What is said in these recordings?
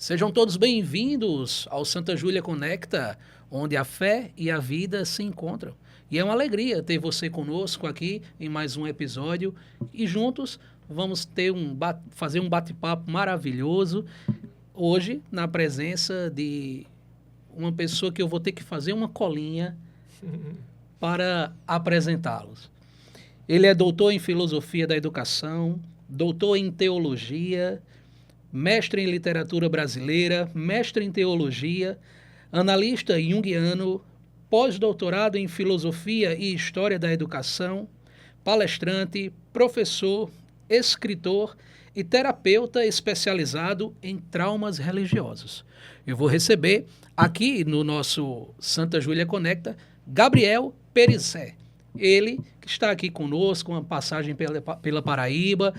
Sejam todos bem-vindos ao Santa Júlia Conecta, onde a fé e a vida se encontram. E é uma alegria ter você conosco aqui em mais um episódio e juntos vamos ter fazer um bate-papo maravilhoso hoje na presença de uma pessoa que eu vou ter que fazer uma colinha para apresentá-los. Ele é doutor em filosofia da educação, doutor em teologia, mestre em literatura brasileira, mestre em teologia, analista junguiano, pós-doutorado em filosofia e história da educação, palestrante, professor, escritor e terapeuta especializado em traumas religiosos. Eu vou receber aqui no nosso Santa Júlia Conecta Gabriel Perizé. Ele que está aqui conosco, uma passagem pela Paraíba,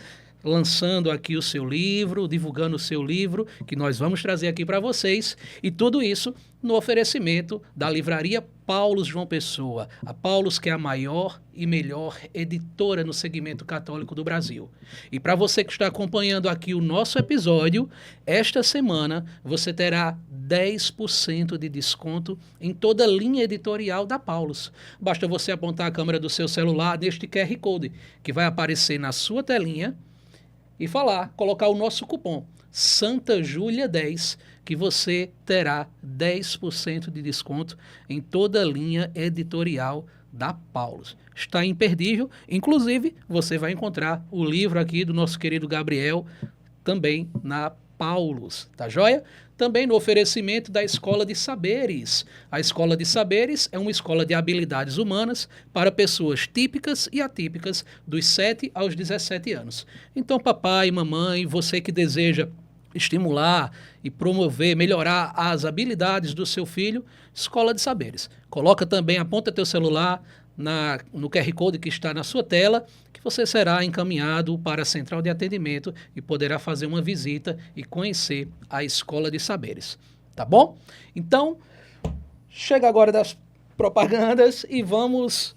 lançando aqui o seu livro, divulgando o seu livro, que nós vamos trazer aqui para vocês, e tudo isso no oferecimento da livraria Paulus João Pessoa, a Paulus, que é a maior e melhor editora no segmento católico do Brasil. E para você que está acompanhando aqui o nosso episódio, esta semana você terá 10% de desconto em toda a linha editorial da Paulus. Basta você apontar a câmera do seu celular neste QR Code, que vai aparecer na sua telinha, e colocar o nosso cupom Santa Júlia 10, que você terá 10% de desconto em toda a linha editorial da Paulus. Está imperdível, inclusive você vai encontrar o livro aqui do nosso querido Gabriel também na Paulus, tá joia? Também no oferecimento da Escola de Saberes. A Escola de Saberes é uma escola de habilidades humanas para pessoas típicas e atípicas dos 7 aos 17 anos. Então, papai, mamãe, você que deseja estimular e promover, melhorar as habilidades do seu filho, Escola de Saberes. Coloca também, aponta teu celular no QR Code que está na sua tela, que você será encaminhado para a central de atendimento e poderá fazer uma visita e conhecer a Escola de Saberes. Tá bom? Então, chega agora das propagandas e vamos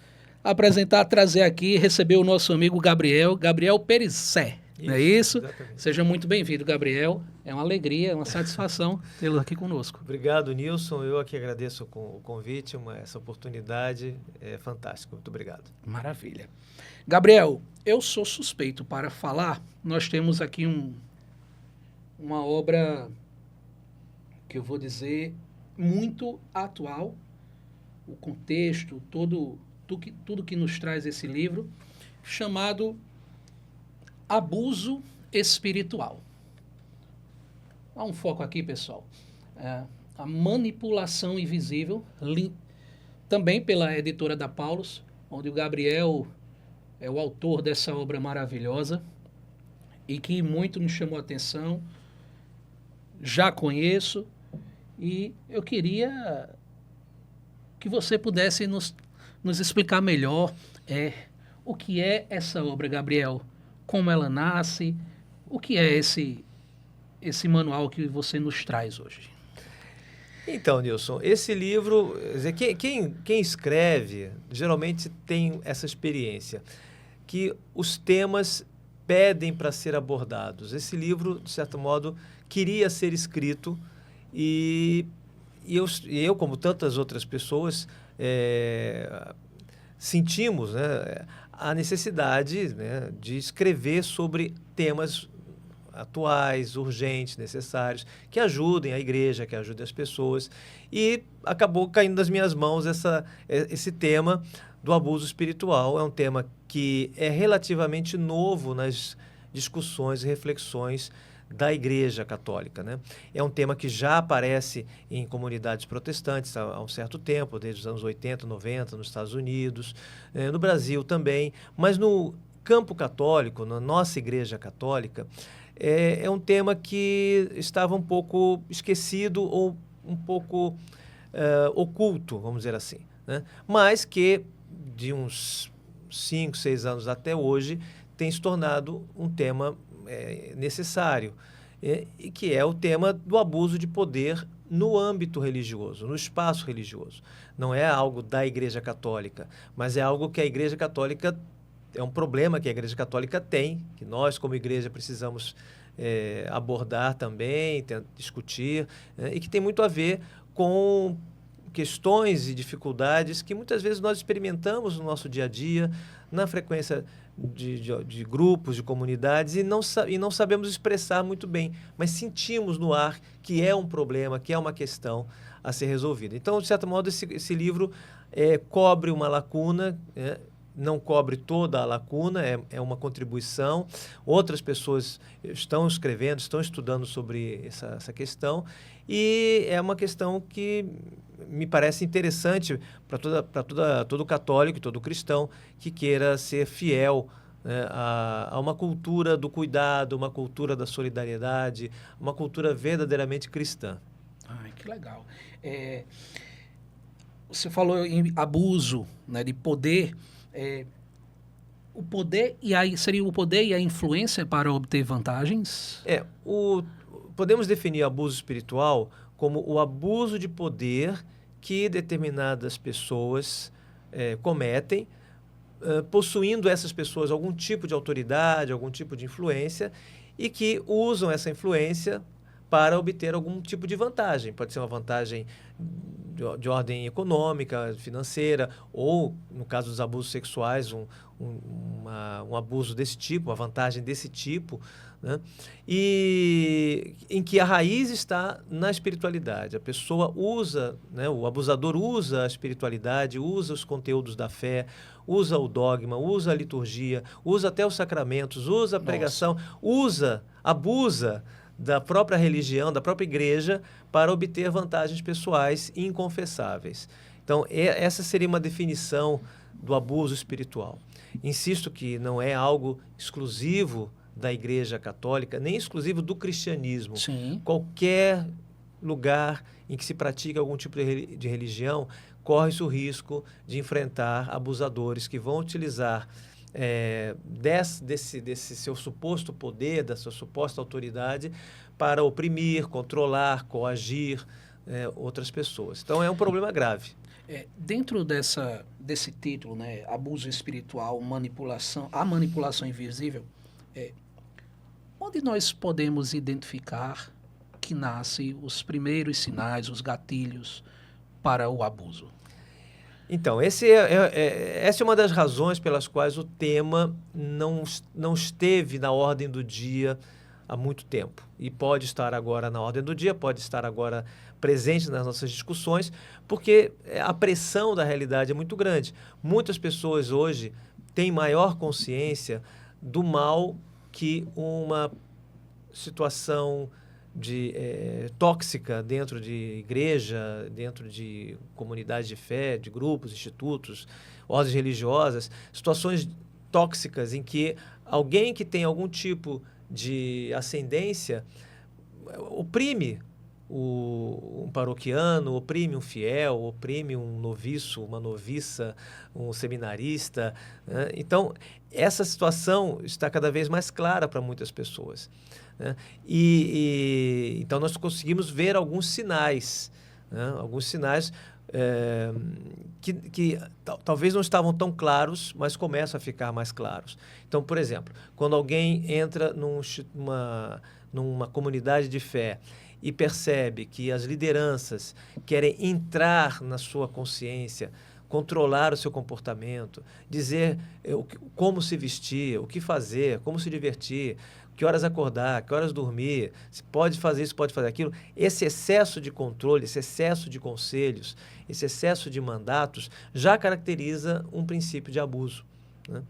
trazer aqui, receber o nosso amigo Gabriel Perizé. Não é isso? Exatamente. Seja muito bem-vindo, Gabriel. É uma alegria, uma satisfação tê-lo aqui conosco. Obrigado, Nilson. Eu aqui agradeço o convite, essa oportunidade. É fantástico. Muito obrigado. Maravilha. Gabriel, eu sou suspeito para falar. Nós temos aqui uma obra que eu vou dizer muito atual. O contexto, tudo que nos traz esse livro, chamado Abuso Espiritual. Há um foco aqui, pessoal. A manipulação invisível, também pela editora da Paulus, onde o Gabriel é o autor dessa obra maravilhosa e que muito me chamou a atenção. Já conheço e eu queria que você pudesse nos explicar melhor o que é essa obra, Gabriel. Como ela nasce, o que é esse manual que você nos traz hoje? Então, Nilson, esse livro, quem escreve geralmente tem essa experiência, que os temas pedem para ser abordados. Esse livro, de certo modo, queria ser escrito e eu, como tantas outras pessoas, sentimos, né, a necessidade, né, de escrever sobre temas atuais, urgentes, necessários, que ajudem a igreja, que ajudem as pessoas. E acabou caindo das minhas mãos esse tema do abuso espiritual. É um tema que é relativamente novo nas discussões e reflexões da Igreja Católica, né? É um tema que já aparece em comunidades protestantes há um certo tempo, desde os anos 80, 90, nos Estados Unidos, no Brasil também, mas no campo católico, na nossa Igreja Católica, é um tema que estava um pouco esquecido ou um pouco oculto, vamos dizer assim, né? Mas que de uns 5, 6 anos até hoje tem se tornado um tema necessário, e que é o tema do abuso de poder no âmbito religioso, no espaço religioso. Não é algo da Igreja Católica, mas é algo que a Igreja Católica, é um problema que a Igreja Católica tem, que nós como igreja precisamos abordar também, discutir, e que tem muito a ver com questões e dificuldades que muitas vezes nós experimentamos no nosso dia a dia, na frequência de grupos, de comunidades, e não sabemos expressar muito bem, mas sentimos no ar que é um problema, que é uma questão a ser resolvida. Então, de certo modo, esse livro cobre uma lacuna, não cobre toda a lacuna, é uma contribuição. Outras pessoas estão escrevendo, estão estudando sobre essa questão, e é uma questão que me parece interessante para todo católico, todo cristão que queira ser fiel, né, a uma cultura do cuidado, uma cultura da solidariedade, uma cultura verdadeiramente cristã. Ai, que legal. Você falou em abuso, né, de poder. O poder seria o poder e a influência para obter vantagens? Podemos definir abuso espiritual como o abuso de poder que determinadas pessoas cometem, possuindo essas pessoas algum tipo de autoridade, algum tipo de influência, e que usam essa influência para obter algum tipo de vantagem. Pode ser uma vantagem de ordem econômica, financeira, ou, no caso dos abusos sexuais, um abuso desse tipo, uma vantagem desse tipo, né? E em que a raiz está na espiritualidade. A pessoa usa, né, o abusador usa a espiritualidade, usa os conteúdos da fé, usa o dogma, usa a liturgia, usa até os sacramentos, usa a pregação, abusa da própria religião, da própria igreja, para obter vantagens pessoais inconfessáveis. Então, essa seria uma definição do abuso espiritual. Insisto que não é algo exclusivo da Igreja Católica, nem exclusivo do cristianismo. Sim. Qualquer lugar em que se pratica algum tipo de religião, corre-se o risco de enfrentar abusadores que vão utilizar desse seu suposto poder, da sua suposta autoridade, para oprimir, controlar, coagir outras pessoas. Então, é um problema grave. Dentro desse título, né, abuso espiritual, a manipulação invisível, onde nós podemos identificar que nascem os primeiros sinais, os gatilhos para o abuso? Então, essa é uma das razões pelas quais o tema não esteve na ordem do dia há muito tempo. E pode estar agora na ordem do dia, pode estar agora presente nas nossas discussões, porque a pressão da realidade é muito grande. Muitas pessoas hoje têm maior consciência do mal que uma situação tóxica dentro de igreja, dentro de comunidades de fé, de grupos, institutos, ordens religiosas, situações tóxicas em que alguém que tem algum tipo de ascendência oprime um paroquiano, oprime um fiel, oprime um noviço, uma noviça, um seminarista, né? Então, essa situação está cada vez mais clara para muitas pessoas, né? Então, nós conseguimos ver alguns sinais, né? Alguns sinais que talvez não estavam tão claros, mas começam a ficar mais claros. Então, por exemplo, quando alguém entra numa comunidade de fé e percebe que as lideranças querem entrar na sua consciência, controlar o seu comportamento, dizer como se vestir, o que fazer, como se divertir, que horas acordar, que horas dormir, se pode fazer isso, pode fazer aquilo. Esse excesso de controle, esse excesso de conselhos, esse excesso de mandatos já caracteriza um princípio de abuso, né?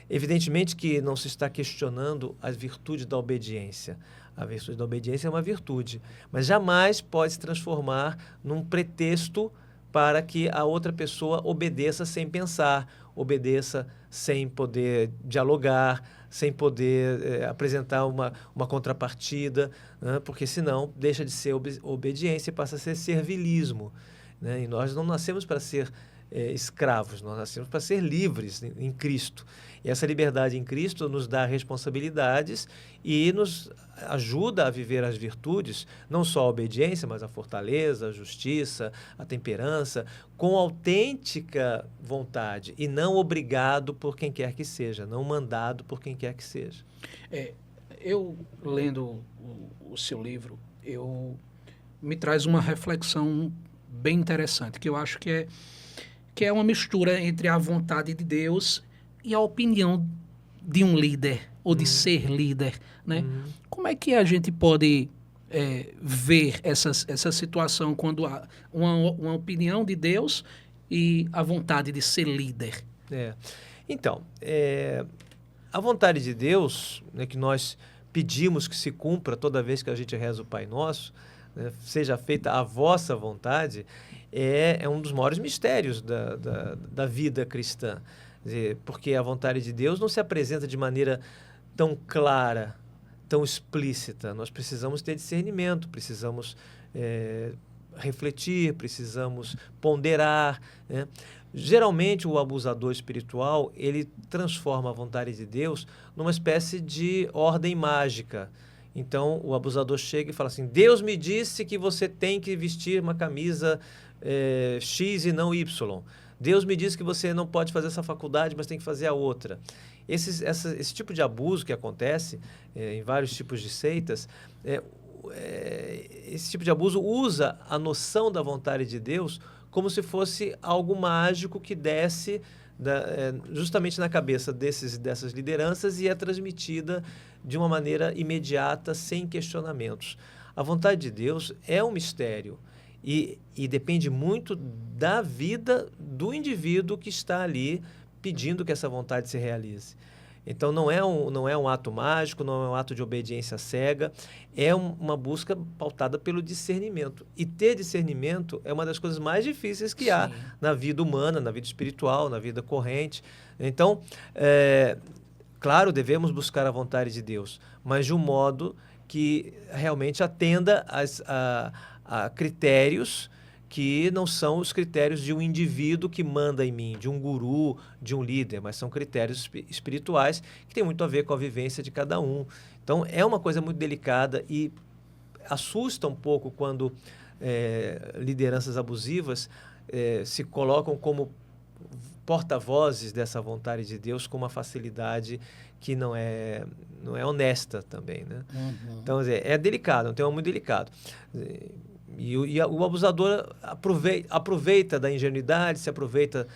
Evidentemente que não se está questionando a virtude da obediência. A virtude da obediência é uma virtude, mas jamais pode se transformar num pretexto para que a outra pessoa obedeça sem pensar, obedeça sem poder dialogar, sem poder apresentar uma contrapartida, né? Porque senão deixa de ser obediência e passa a ser servilismo, né? E nós não nascemos para ser escravos, nós nascemos para ser livres em Cristo. E essa liberdade em Cristo nos dá responsabilidades e nos ajuda a viver as virtudes, não só a obediência, mas a fortaleza, a justiça, a temperança, com autêntica vontade e não obrigado por quem quer que seja, não mandado por quem quer que seja. eu lendo o seu livro, me traz uma reflexão bem interessante, que eu acho que é uma mistura entre a vontade de Deus e a opinião de um líder, ou de ser líder, né? Como é que a gente pode ver essa situação quando há uma opinião de Deus e a vontade de ser líder? Então, a vontade de Deus, né, que nós pedimos que se cumpra toda vez que a gente reza o Pai Nosso, né, seja feita a vossa vontade, é um dos maiores mistérios da vida cristã. Quer dizer, porque a vontade de Deus não se apresenta de maneira tão clara, tão explícita. Nós precisamos ter discernimento, precisamos refletir, precisamos ponderar, né? Geralmente, o abusador espiritual, ele transforma a vontade de Deus numa espécie de ordem mágica. Então, o abusador chega e fala assim, Deus me disse que você tem que vestir uma camisa X e não Y. Deus me disse que você não pode fazer essa faculdade, mas tem que fazer a outra. Esse tipo de abuso que acontece em vários tipos de seitas, esse tipo de abuso usa a noção da vontade de Deus como se fosse algo mágico que desce justamente na cabeça dessas lideranças e é transmitida de uma maneira imediata, sem questionamentos. A vontade de Deus é um mistério e depende muito da vida do indivíduo que está ali pedindo que essa vontade se realize. Então, não é um ato mágico, não é um ato de obediência cega, é uma busca pautada pelo discernimento. E ter discernimento é uma das coisas mais difíceis que há na vida humana, na vida espiritual, na vida corrente. Então, claro, devemos buscar a vontade de Deus, mas de um modo que realmente atenda a critérios que não são os critérios de um indivíduo que manda em mim, de um guru, de um líder, mas são critérios espirituais que têm muito a ver com a vivência de cada um. Então, é uma coisa muito delicada e assusta um pouco quando lideranças abusivas se colocam como porta-vozes dessa vontade de Deus com uma facilidade que não é honesta também, né? Então, é delicado, é um tema muito delicado. E o abusador aproveita da ingenuidade, se aproveita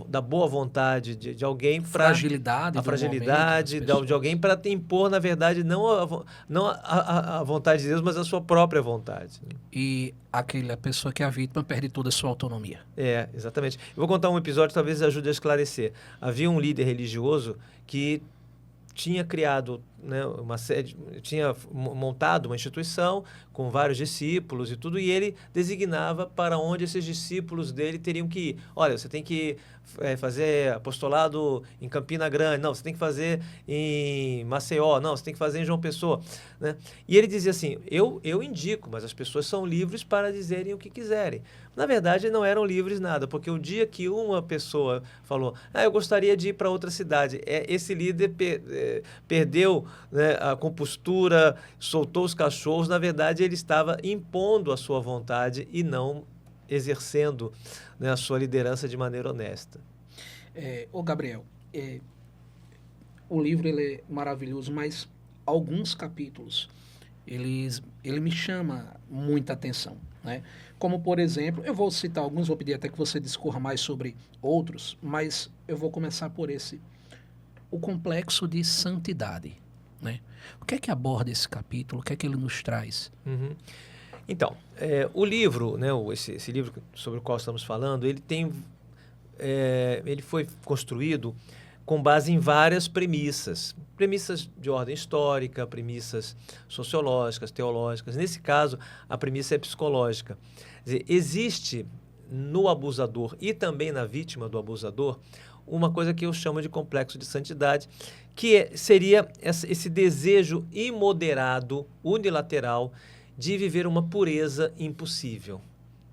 da boa vontade de alguém para a fragilidade de alguém para impor, na verdade, não a vontade de Deus, mas a sua própria vontade. E aquela pessoa que é a vítima perde toda a sua autonomia. Exatamente. Eu vou contar um episódio que talvez ajude a esclarecer. Havia um líder religioso que tinha criado, né, tinha montado uma instituição com vários discípulos e tudo, e ele designava para onde esses discípulos dele teriam que ir. Olha, você tem que fazer apostolado em Campina Grande, não, você tem que fazer em Maceió, não, você tem que fazer em João Pessoa, né? E ele dizia assim, eu indico, mas as pessoas são livres para dizerem o que quiserem. Na verdade, não eram livres nada, porque o dia que uma pessoa falou, eu gostaria de ir para outra cidade, esse líder perdeu, né, a compostura, soltou os cachorros, na verdade ele estava impondo a sua vontade e não exercendo, né, a sua liderança de maneira honesta. Gabriel, o livro ele é maravilhoso, mas alguns capítulos ele me chama muita atenção, né? Como, por exemplo, eu vou citar alguns, vou pedir até que você discorra mais sobre outros, mas eu vou começar por esse. O complexo de santidade, né? O que é que aborda esse capítulo? O que é que ele nos traz? Então, o livro, né, esse livro sobre o qual estamos falando, ele foi construído com base em várias premissas de ordem histórica, premissas sociológicas, teológicas. Nesse caso, a premissa é psicológica. Quer dizer, existe no abusador e também na vítima do abusador uma coisa que eu chamo de complexo de santidade, que seria esse desejo imoderado, unilateral, de viver uma pureza impossível,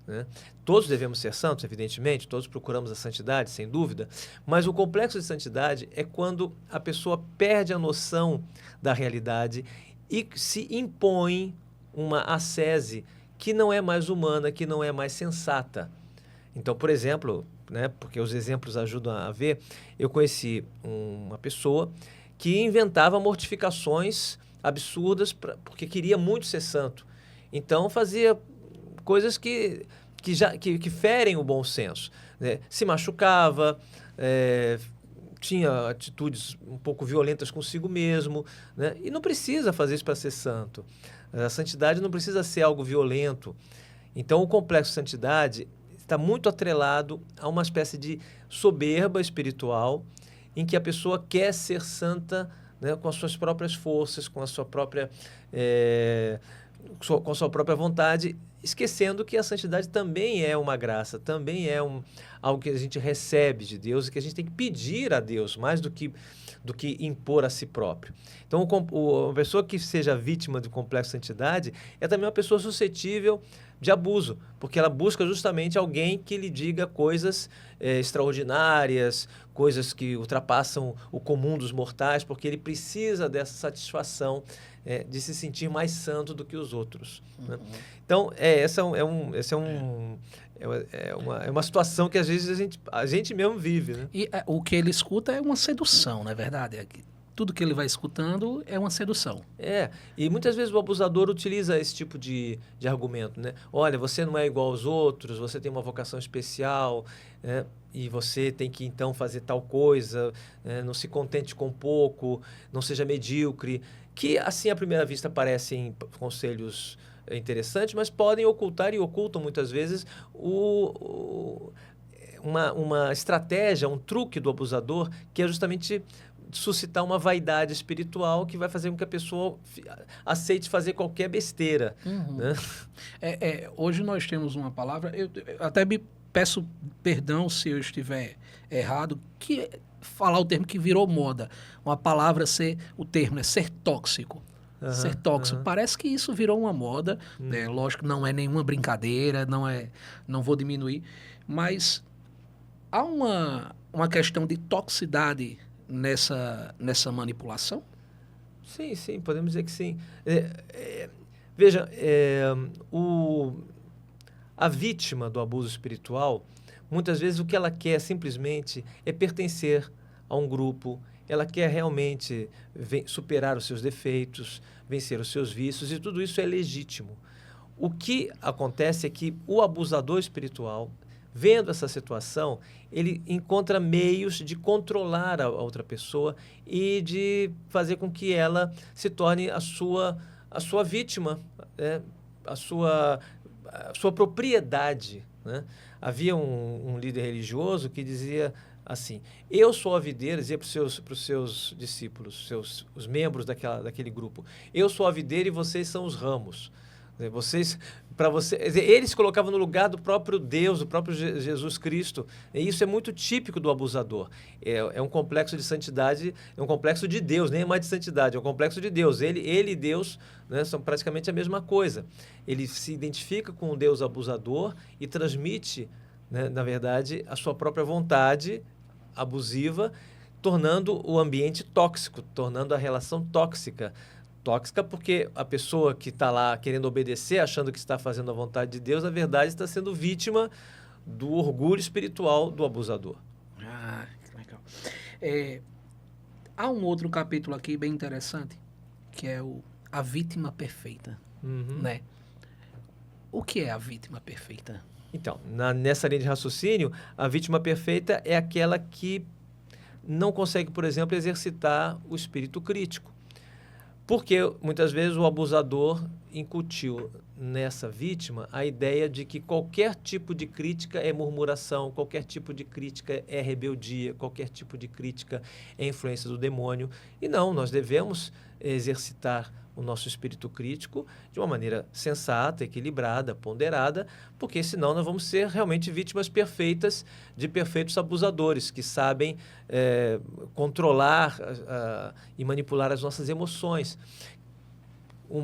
né? Todos devemos ser santos, evidentemente, todos procuramos a santidade, sem dúvida, mas o complexo de santidade é quando a pessoa perde a noção da realidade e se impõe uma ascese que não é mais humana, que não é mais sensata. Então, por exemplo, né, porque os exemplos ajudam a ver, eu conheci uma pessoa que inventava mortificações absurdas porque queria muito ser santo. Então fazia coisas que ferem o bom senso, né? Se machucava, tinha atitudes um pouco violentas consigo mesmo, né? E não precisa fazer isso para ser santo. A santidade não precisa ser algo violento. Então, o complexo de santidade está muito atrelado a uma espécie de soberba espiritual em que a pessoa quer ser santa, né, com as suas próprias forças, com a sua própria, com a sua própria vontade, esquecendo que a santidade também é uma graça, também é algo que a gente recebe de Deus e que a gente tem que pedir a Deus, mais do que impor a si próprio. Então, uma pessoa que seja vítima do complexo de santidade é também uma pessoa suscetível de abuso, porque ela busca justamente alguém que lhe diga coisas extraordinárias, coisas que ultrapassam o comum dos mortais, porque ele precisa dessa satisfação de se sentir mais santo do que os outros. Né? Então, essa é uma situação que às vezes a gente mesmo vive. Né? E o que ele escuta é uma sedução, não é verdade? Tudo que ele vai escutando é uma sedução. E muitas vezes o abusador utiliza esse tipo de argumento, né? Olha, você não é igual aos outros, você tem uma vocação especial, né? E você tem que então fazer tal coisa, não se contente com pouco, não seja medíocre, que assim à primeira vista parecem conselhos interessantes, mas podem ocultar e ocultam muitas vezes uma estratégia, um truque do abusador, que é justamente suscitar uma vaidade espiritual que vai fazer com que a pessoa aceite fazer qualquer besteira. Né? Hoje nós temos uma palavra, eu até me peço perdão se eu estiver errado, que falar o termo que virou moda. Uma palavra o termo é ser tóxico. Ser tóxico. Parece que isso virou uma moda. Né? Lógico que não é nenhuma brincadeira, não vou diminuir, mas há uma questão de toxicidade nessa manipulação? Sim, podemos dizer que sim. Veja, a vítima do abuso espiritual, muitas vezes o que ela quer simplesmente é pertencer a um grupo, ela quer realmente superar os seus defeitos, vencer os seus vícios, e tudo isso é legítimo. O que acontece é que o abusador espiritual, vendo essa situação, ele encontra meios de controlar a outra pessoa e de fazer com que ela se torne a sua vítima, né? a sua propriedade. Né? Havia um líder religioso que dizia assim: eu sou a videira, dizia para os seus discípulos, os membros daquele grupo, eu sou a videira e vocês são os ramos. Eles se colocavam no lugar do próprio Deus, do próprio Jesus Cristo. E isso é muito típico do abusador. É um complexo de santidade, é um complexo de Deus, nem é mais de santidade, é um complexo de Deus. Ele e Deus, né, são praticamente a mesma coisa. Ele se identifica com o Deus abusador e transmite, né, na verdade, a sua própria vontade abusiva, tornando o ambiente tóxico, tornando a relação tóxica. Tóxica porque a pessoa que está lá querendo obedecer, achando que está fazendo a vontade de Deus, na verdade está sendo vítima do orgulho espiritual do abusador. Que legal. Há um outro capítulo aqui bem interessante, que é a vítima perfeita. Né? O que é a vítima perfeita? Então, nessa linha de raciocínio, a vítima perfeita é aquela que não consegue, por exemplo, exercitar o espírito crítico. Porque muitas vezes o abusador incutiu nessa vítima a ideia de que qualquer tipo de crítica é murmuração, qualquer tipo de crítica é rebeldia, qualquer tipo de crítica é influência do demônio. E não, nós devemos exercitar o nosso espírito crítico de uma maneira sensata, equilibrada, ponderada, porque senão nós vamos ser realmente vítimas perfeitas de perfeitos abusadores que sabem controlar e manipular as nossas emoções. Um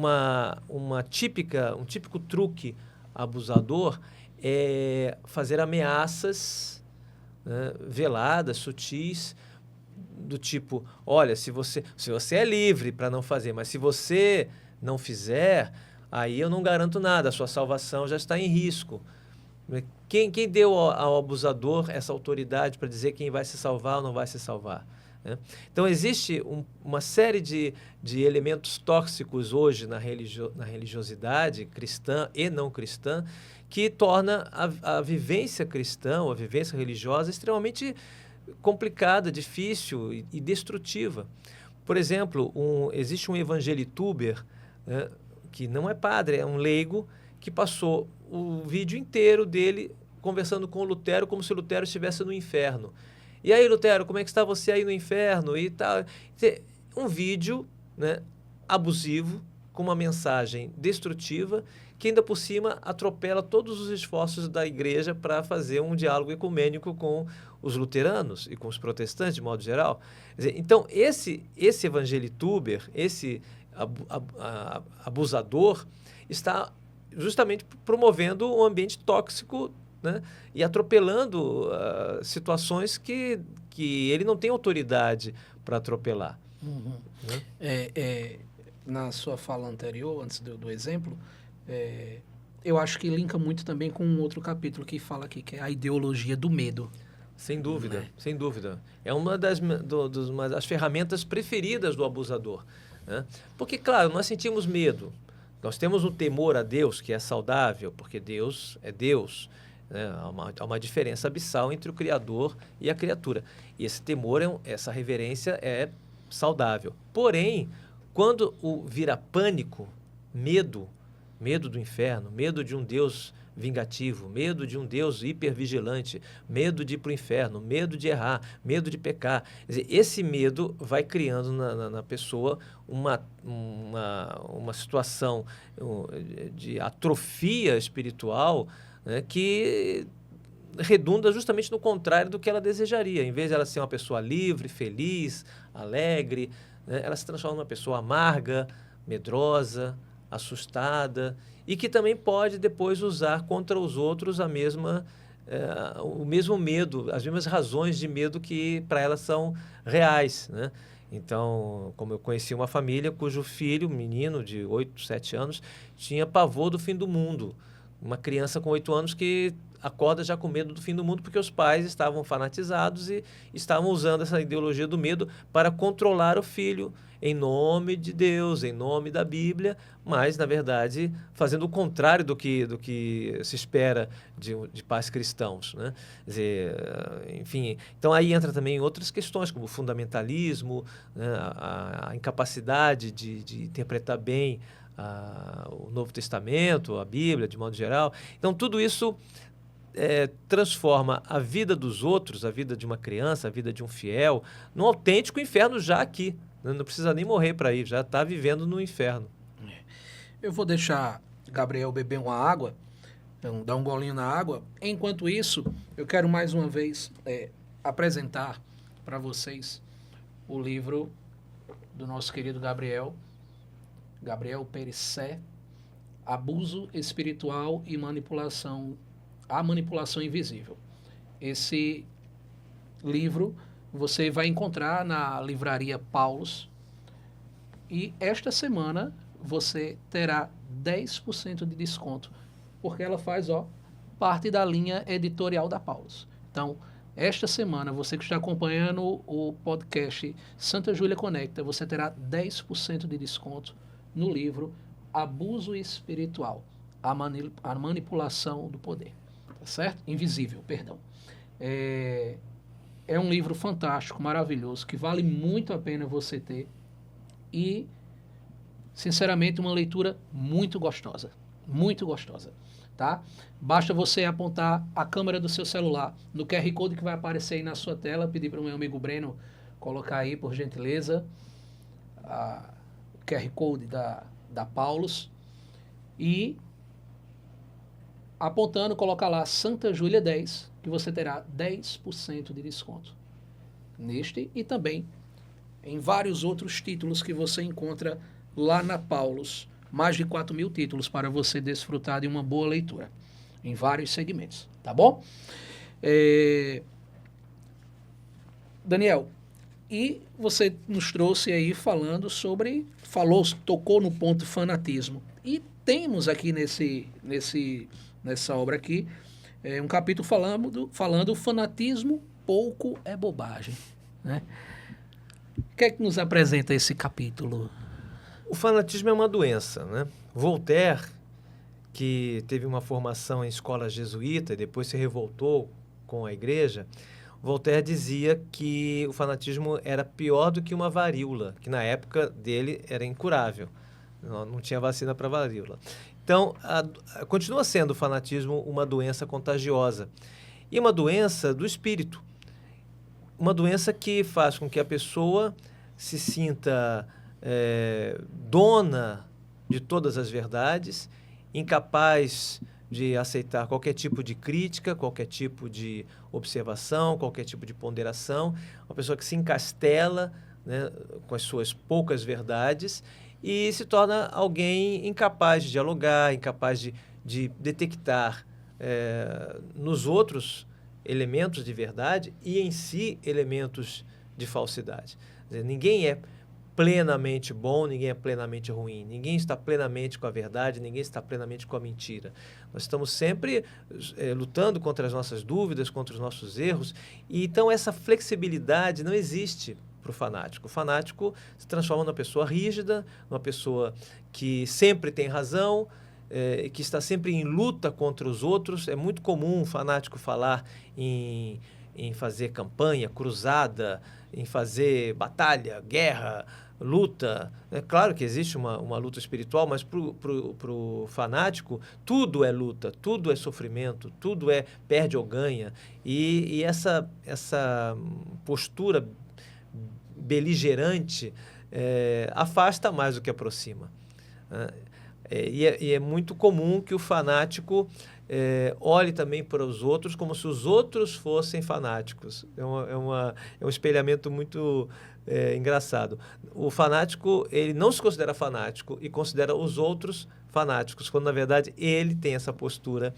típico truque abusador é fazer ameaças, né, veladas, sutis, do tipo: olha, se você é livre para não fazer, mas se você não fizer, aí eu não garanto nada, a sua salvação já está em risco. Quem deu ao abusador essa autoridade para dizer quem vai se salvar ou não vai se salvar? né? Então, existe uma série de elementos tóxicos hoje na religiosidade cristã e não cristã que torna a vivência cristã, ou a vivência religiosa, extremamente complicada, difícil e destrutiva. Por exemplo, existe um evangelituber, né, que não é padre, é um leigo, que passou o vídeo inteiro dele conversando com o Lutero como se o Lutero estivesse no inferno. E aí, Lutero, como é que está você aí no inferno? E tal. Um vídeo, né, abusivo, com uma mensagem destrutiva, que ainda por cima atropela todos os esforços da igreja para fazer um diálogo ecumênico com os luteranos e com os protestantes, de modo geral. Quer dizer, então, esse evangelituber, esse abusador, está justamente promovendo um ambiente tóxico, né, e atropelando situações que ele não tem autoridade para atropelar. Uhum. Né? Na sua fala anterior, antes do exemplo, eu acho que linka muito também com um outro capítulo que fala aqui, que é a ideologia do medo. Sem dúvida, sem dúvida. É uma das ferramentas preferidas do abusador, né? Porque, claro, nós sentimos medo. Nós temos um temor a Deus que é saudável, porque Deus é Deus. Né? Há uma diferença abissal entre o Criador e a criatura. E esse temor, essa reverência é saudável. Porém, quando vira pânico, medo do inferno, medo de um Deus vingativo, medo de um Deus hipervigilante, medo de ir para o inferno, medo de errar, medo de pecar. Quer dizer, esse medo vai criando na pessoa uma situação de atrofia espiritual, né, que redunda justamente no contrário do que ela desejaria. Em vez de ela ser uma pessoa livre, feliz, alegre, né, ela se transforma numa pessoa amarga, medrosa, assustada, e que também pode depois usar contra os outros o mesmo medo, as mesmas razões de medo que para elas são reais, né? Então, como eu conheci uma família cujo filho, menino de 8, 7 anos, tinha pavor do fim do mundo. Uma criança com 8 anos que acorda já com medo do fim do mundo porque os pais estavam fanatizados e estavam usando essa ideologia do medo para controlar o filho em nome de Deus, em nome da Bíblia, mas, na verdade, fazendo o contrário do que se espera de pais cristãos, né? Quer dizer, enfim, então aí entra também outras questões, como o fundamentalismo, né? a incapacidade de interpretar bem o Novo Testamento, a Bíblia, de modo geral. Então, tudo isso transforma a vida dos outros, a vida de uma criança, a vida de um fiel, num autêntico inferno já aqui. Não precisa nem morrer para ir, já está vivendo no inferno. Eu vou deixar Gabriel beber uma água, dar um golinho na água. Enquanto isso, eu quero mais uma vez apresentar para vocês o livro do nosso querido Gabriel Perissé, Abuso Espiritual e A Manipulação Invisível. Esse livro você vai encontrar na livraria Paulus e esta semana você terá 10% de desconto, porque ela faz parte da linha editorial da Paulus. Então, esta semana, você que está acompanhando o podcast Santa Júlia Conecta, você terá 10% de desconto no livro Abuso Espiritual, a Manipulação do Poder. Tá certo? Invisível, perdão. É um livro fantástico, maravilhoso, que vale muito a pena você ter e, sinceramente, uma leitura muito gostosa, tá? Basta você apontar a câmera do seu celular no QR Code que vai aparecer aí na sua tela, pedir para o meu amigo Breno colocar aí, por gentileza, o QR Code da Paulus e apontando, coloca lá Santa Júlia 10, que você terá 10% de desconto neste e também em vários outros títulos que você encontra lá na Paulus. Mais de 4.000 títulos para você desfrutar de uma boa leitura em vários segmentos, tá bom? Daniel, e você nos trouxe aí tocou no ponto fanatismo. E temos aqui nessa obra aqui, um capítulo falando fanatismo pouco é bobagem, né? O que é que nos apresenta esse capítulo? O fanatismo é uma doença, né? Voltaire, que teve uma formação em escola jesuíta e depois se revoltou com a igreja, Voltaire dizia que o fanatismo era pior do que uma varíola, que na época dele era incurável. Não tinha vacina para varíola. Então, continua sendo o fanatismo uma doença contagiosa. E uma doença do espírito. Uma doença que faz com que a pessoa se sinta dona de todas as verdades, incapaz de aceitar qualquer tipo de crítica, qualquer tipo de observação, qualquer tipo de ponderação, uma pessoa que se encastela, né, com as suas poucas verdades e se torna alguém incapaz de dialogar, incapaz de detectar nos outros elementos de verdade e em si elementos de falsidade. Quer dizer, ninguém é plenamente bom, ninguém é plenamente ruim, ninguém está plenamente com a verdade, ninguém está plenamente com a mentira. Nós estamos sempre lutando contra as nossas dúvidas, contra os nossos erros, e então essa flexibilidade não existe para o fanático. O fanático se transforma numa pessoa rígida, numa pessoa que sempre tem razão, que está sempre em luta contra os outros. É muito comum um fanático falar em fazer campanha, cruzada, em fazer batalha, guerra, luta. É claro que existe uma luta espiritual, mas para o fanático tudo é luta, tudo é sofrimento, tudo é perde ou ganha. E essa postura beligerante afasta mais do que aproxima. E é muito comum que o fanático olhe também para os outros como se os outros fossem fanáticos. É um espelhamento muito engraçado. O fanático, ele não se considera fanático e considera os outros fanáticos, quando na verdade ele tem essa postura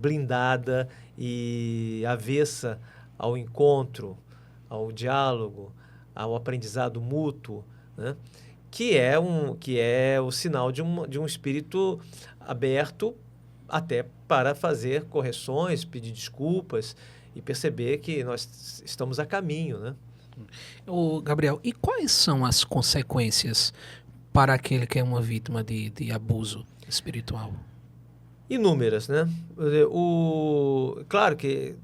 blindada e avessa ao encontro, ao diálogo, ao aprendizado mútuo, né? Que é o sinal de um espírito aberto até para fazer correções, pedir desculpas e perceber que nós estamos a caminho, né? Gabriel, e quais são as consequências para aquele que é uma vítima de abuso espiritual? Inúmeras, né? Claro que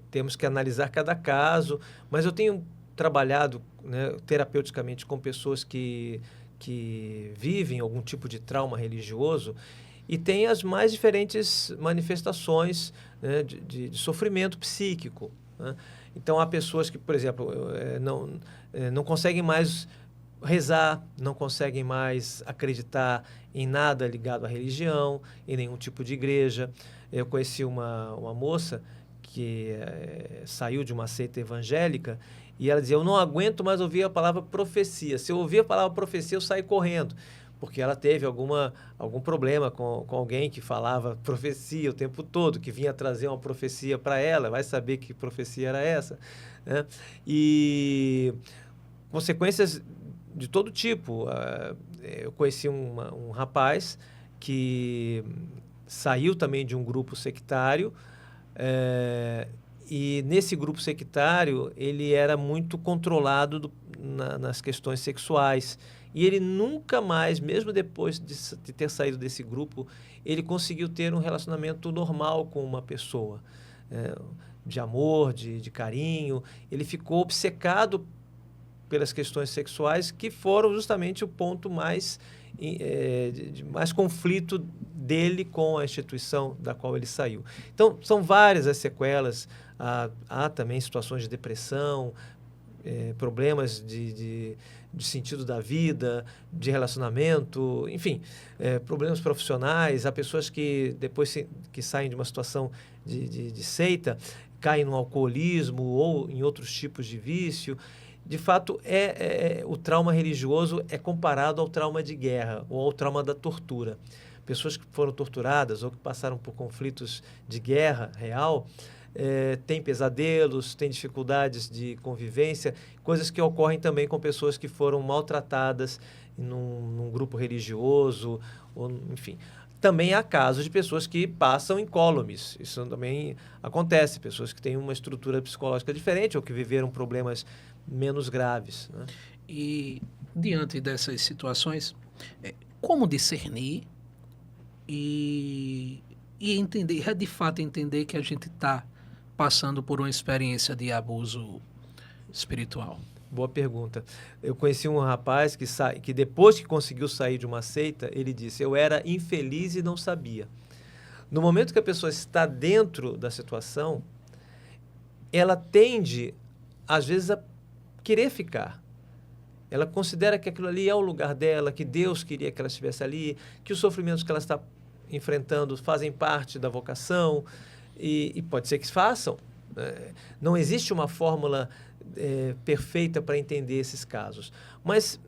temos que analisar cada caso, mas eu tenho trabalhado, né, terapeuticamente com pessoas que vivem algum tipo de trauma religioso e tem as mais diferentes manifestações, né, de sofrimento psíquico, né? Então, há pessoas que, por exemplo, não conseguem mais rezar, não conseguem mais acreditar em nada ligado à religião, em nenhum tipo de igreja. Eu conheci uma moça que saiu de uma seita evangélica e ela dizia: eu não aguento mais ouvir a palavra profecia. Se eu ouvir a palavra profecia, eu saio correndo. Porque ela teve algum problema com alguém que falava profecia o tempo todo, que vinha trazer uma profecia para ela, vai saber que profecia era essa, né? E consequências de todo tipo. Eu conheci um rapaz que saiu também de um grupo sectário, e nesse grupo sectário ele era muito controlado nas questões sexuais. E ele nunca mais, mesmo depois de ter saído desse grupo, ele conseguiu ter um relacionamento normal com uma pessoa, de amor, de carinho. Ele ficou obcecado pelas questões sexuais, que foram justamente o ponto mais conflito dele com a instituição da qual ele saiu. Então, são várias as sequelas. Há também situações de depressão, problemas de sentido da vida, de relacionamento, enfim, problemas profissionais. Há pessoas que depois que saem de uma situação de seita, caem no alcoolismo ou em outros tipos de vício. De fato, o trauma religioso é comparado ao trauma de guerra ou ao trauma da tortura. Pessoas que foram torturadas ou que passaram por conflitos de guerra real têm pesadelos, têm dificuldades de convivência, coisas que ocorrem também com pessoas que foram maltratadas num grupo religioso, ou, enfim. Também há casos de pessoas que passam incólumes. Isso também acontece. Pessoas que têm uma estrutura psicológica diferente ou que viveram problemas menos graves, né? E diante dessas situações, como discernir e entender, de fato entender que a gente está passando por uma experiência de abuso espiritual? Boa pergunta. Eu conheci um rapaz que depois que conseguiu sair de uma seita, ele disse: eu era infeliz e não sabia. No momento que a pessoa está dentro da situação, ela tende, às vezes, a querer ficar. Ela considera que aquilo ali é o lugar dela, que Deus queria que ela estivesse ali, que os sofrimentos que ela está enfrentando fazem parte da vocação, e pode ser que façam. Não existe uma fórmula perfeita para entender esses casos. Mas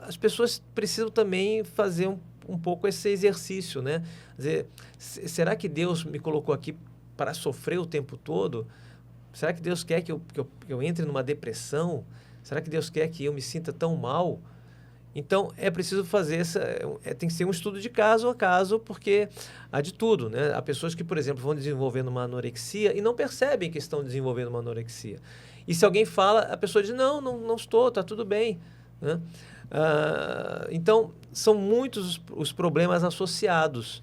as pessoas precisam também fazer um pouco esse exercício, né? Quer dizer, será que Deus me colocou aqui para sofrer o tempo todo? Será que Deus quer que eu entre numa depressão? Será que Deus quer que eu me sinta tão mal? Então, é preciso fazer tem que ser um estudo de caso a caso, porque há de tudo, né? Há pessoas que, por exemplo, vão desenvolvendo uma anorexia e não percebem que estão desenvolvendo uma anorexia. E se alguém fala, a pessoa diz: não estou, está tudo bem, né? Então, são muitos os problemas associados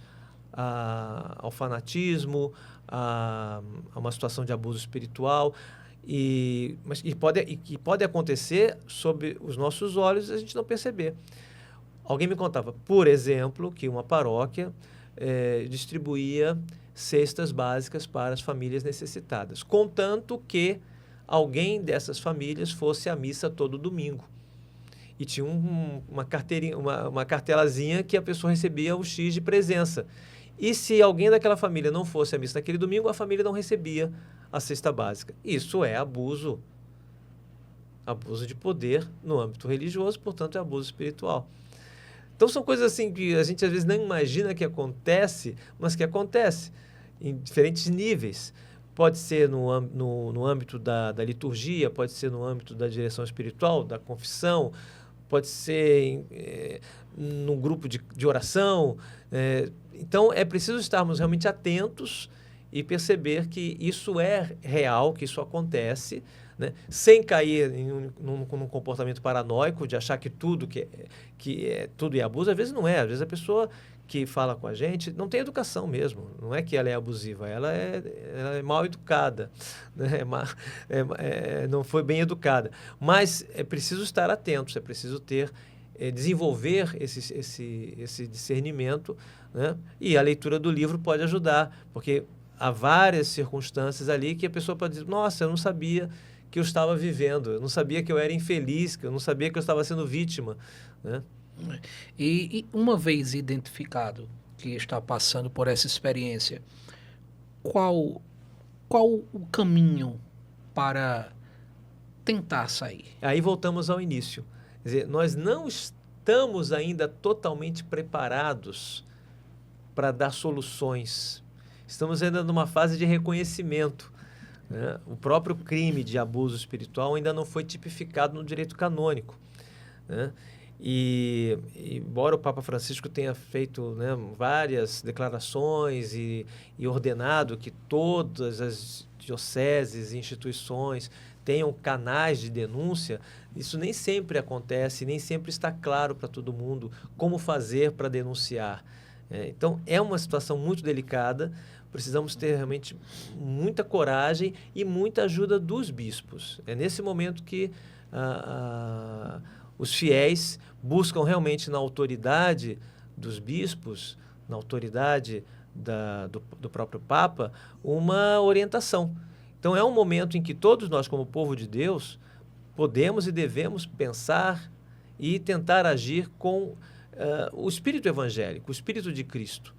ao fanatismo, a uma situação de abuso espiritual. Mas pode acontecer sob os nossos olhos e a gente não perceber. Alguém me contava, por exemplo, que uma paróquia distribuía cestas básicas para as famílias necessitadas, contanto que alguém dessas famílias fosse à missa todo domingo. E tinha uma carteirinha, uma cartelazinha que a pessoa recebia o X de presença. E se alguém daquela família não fosse à missa naquele domingo, a família não recebia a cesta básica. Isso é abuso de poder no âmbito religioso, portanto é abuso espiritual. Então são coisas assim que a gente às vezes não imagina que acontece, mas que acontece em diferentes níveis. Pode ser no âmbito da liturgia, pode ser no âmbito da direção espiritual, da confissão, pode ser num grupo de oração. Então é preciso estarmos realmente atentos e perceber que isso é real, que isso acontece, né? Sem cair num comportamento paranoico de achar que tudo tudo é abuso. Às vezes não é. Às vezes a pessoa que fala com a gente não tem educação mesmo. Não é que ela é abusiva, ela é mal educada, né? Não foi bem educada. Mas é preciso estar atentos, é preciso desenvolver esse discernimento, né? E a leitura do livro pode ajudar, porque há várias circunstâncias ali que a pessoa pode dizer: nossa, eu não sabia que eu estava vivendo, eu não sabia que eu era infeliz, que eu não sabia que eu estava sendo vítima, né? E uma vez identificado que está passando por essa experiência, qual o caminho para tentar sair? Aí voltamos ao início. Quer dizer, nós não estamos ainda totalmente preparados para dar soluções. Estamos ainda numa fase de reconhecimento, né? O próprio crime de abuso espiritual ainda não foi tipificado no direito canônico, né? E embora o Papa Francisco tenha feito, né, várias declarações e ordenado que todas as dioceses e instituições tenham canais de denúncia, isso nem sempre acontece, nem sempre está claro para todo mundo como fazer para denunciar. Então, é uma situação muito delicada. Precisamos ter realmente muita coragem e muita ajuda dos bispos. É nesse momento que os fiéis buscam realmente na autoridade dos bispos, na autoridade do próprio Papa, uma orientação. Então, é um momento em que todos nós, como povo de Deus, podemos e devemos pensar e tentar agir com o espírito evangélico, o espírito de Cristo,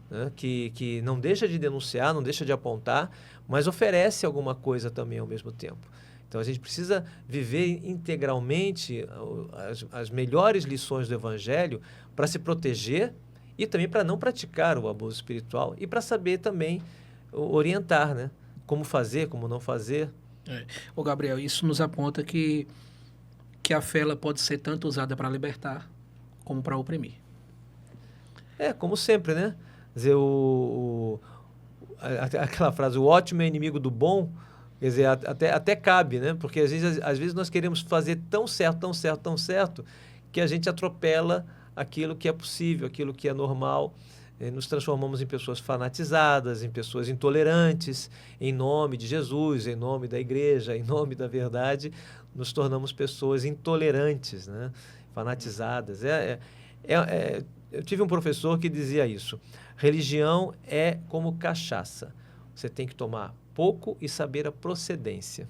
né? Que não deixa de denunciar, não deixa de apontar, mas oferece alguma coisa também ao mesmo tempo. Então, a gente precisa viver integralmente as melhores lições do Evangelho para se proteger e também para não praticar o abuso espiritual e para saber também orientar, né? Como fazer, como não fazer. Ô Gabriel, isso nos aponta que a fé ela pode ser tanto usada para libertar como para oprimir. Como sempre, né? Quer dizer, aquela frase, o ótimo é inimigo do bom. Quer dizer, até cabe, né? Porque às vezes nós queremos fazer tão certo, tão certo, tão certo, que a gente atropela aquilo que é possível, aquilo que é normal. Nos transformamos em pessoas fanatizadas, em pessoas intolerantes, em nome de Jesus, em nome da igreja, em nome da verdade, nos tornamos pessoas intolerantes, né? Fanatizadas. Eu tive um professor que dizia isso: religião é como cachaça, você tem que tomar pouco e saber a procedência.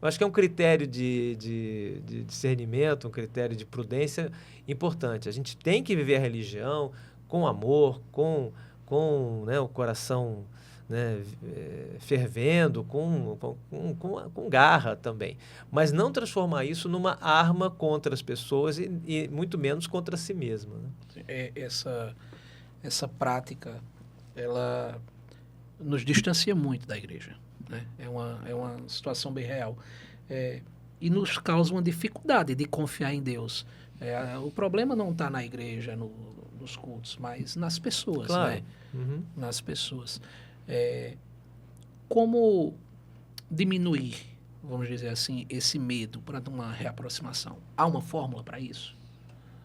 Eu acho que é um critério de discernimento, um critério de prudência importante. A gente tem que viver a religião com amor, com né, o coração, né, fervendo, com garra também. Mas não transformar isso numa arma contra as pessoas e muito menos contra si mesma. Né? Essa prática, ela nos distancia muito da igreja. Né? É uma situação bem real. E nos causa uma dificuldade de confiar em Deus. O problema não está na igreja, nos cultos, mas nas pessoas. Claro. Né? Uhum. Nas pessoas. Como diminuir, vamos dizer assim, esse medo para uma reaproximação? Há uma fórmula para isso?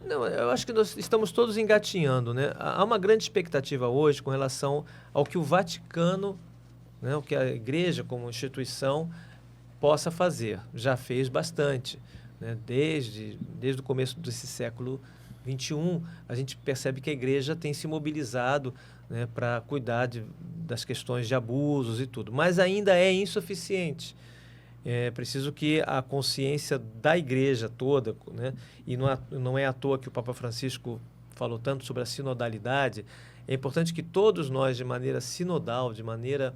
Não, eu acho que nós estamos todos engatinhando, né? Há uma grande expectativa hoje com relação ao que o Vaticano, né, o que a igreja como instituição possa fazer. Já fez bastante, né? Desde o começo desse século XXI, a gente percebe que a igreja tem se mobilizado, né, para cuidar das questões de abusos e tudo, mas ainda é insuficiente. É preciso que a consciência da igreja toda, né, e não é à toa que o Papa Francisco falou tanto sobre a sinodalidade. É importante que todos nós, de maneira sinodal, de maneira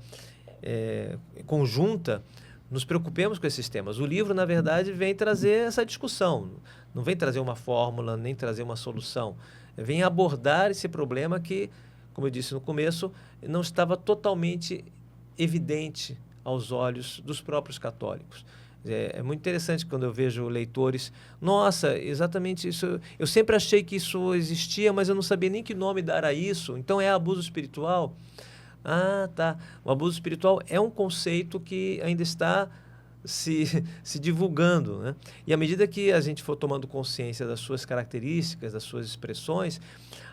conjunta, nos preocupemos com esses temas. O livro, na verdade, vem trazer essa discussão, não vem trazer uma fórmula, nem trazer uma solução. Vem abordar esse problema que, como eu disse no começo, não estava totalmente evidente aos olhos dos próprios católicos. É muito interessante quando eu vejo leitores, nossa, exatamente isso, eu sempre achei que isso existia, mas eu não sabia nem que nome dar a isso, então é abuso espiritual? Ah, tá. O abuso espiritual é um conceito que ainda está se divulgando, né? E à medida que a gente for tomando consciência das suas características, das suas expressões,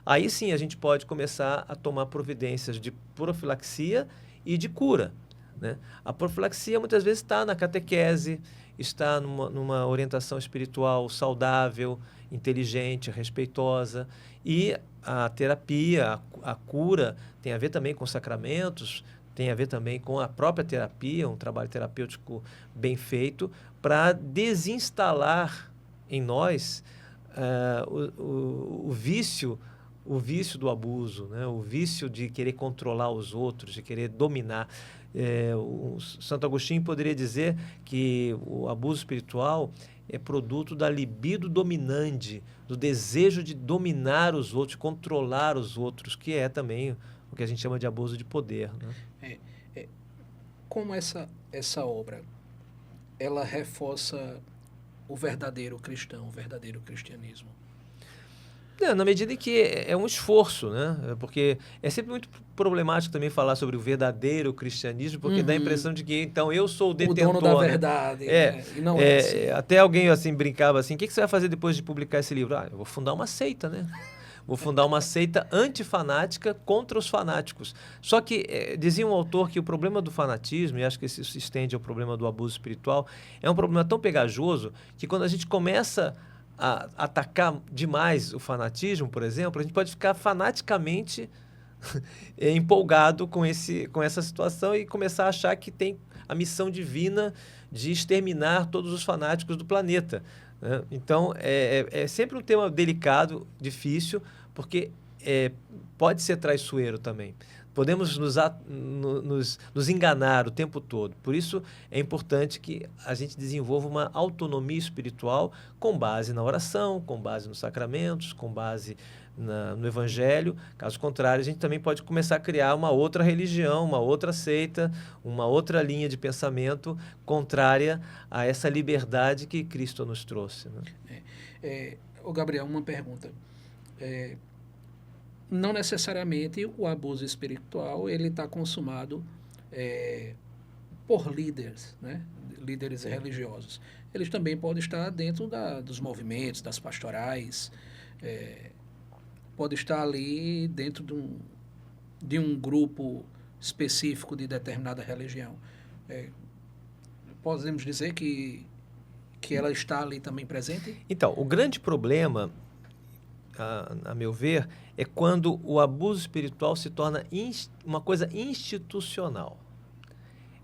aí sim a gente pode começar a tomar providências de profilaxia e de cura. Né? A profilaxia muitas vezes está na catequese, está numa orientação espiritual saudável, inteligente, respeitosa, e a terapia, a cura tem a ver também com sacramentos, tem a ver também com a própria terapia, um trabalho terapêutico bem feito para desinstalar em nós o vício do abuso, né? O vício de querer controlar os outros, de querer dominar. O Santo Agostinho poderia dizer que o abuso espiritual é produto da libido dominante, do desejo de dominar os outros, controlar os outros, que é também o que a gente chama de abuso de poder. Né? Como essa obra, ela reforça o verdadeiro cristão, o verdadeiro cristianismo? Na medida em que é um esforço, né? Porque é sempre muito problemático também falar sobre o verdadeiro cristianismo, porque dá a impressão de que, então, eu sou o detentor. O dono da verdade. Né? E não é assim. Até alguém assim brincava assim, o que você vai fazer depois de publicar esse livro? Eu vou fundar uma seita, né? Vou fundar uma seita antifanática contra os fanáticos. Só que dizia um autor que o problema do fanatismo, e acho que isso se estende ao problema do abuso espiritual, é um problema tão pegajoso que quando a gente começa a atacar demais o fanatismo, por exemplo, a gente pode ficar fanaticamente empolgado com essa situação e começar a achar que tem a missão divina de exterminar todos os fanáticos do planeta. Né? Então, é sempre um tema delicado, difícil, porque pode ser traiçoeiro também. Podemos nos enganar o tempo todo. Por isso, é importante que a gente desenvolva uma autonomia espiritual com base na oração, com base nos sacramentos, com base no Evangelho. Caso contrário, a gente também pode começar a criar uma outra religião, uma outra seita, uma outra linha de pensamento contrária a essa liberdade que Cristo nos trouxe. Né? Gabriel, uma pergunta. Não necessariamente o abuso espiritual ele está consumado por líderes, né? Líderes religiosos. Eles também podem estar dentro dos movimentos, das pastorais, pode estar ali dentro de um grupo específico de determinada religião. Podemos dizer que ela está ali também presente? Então, o grande problema, a meu ver, é quando o abuso espiritual se torna uma coisa institucional.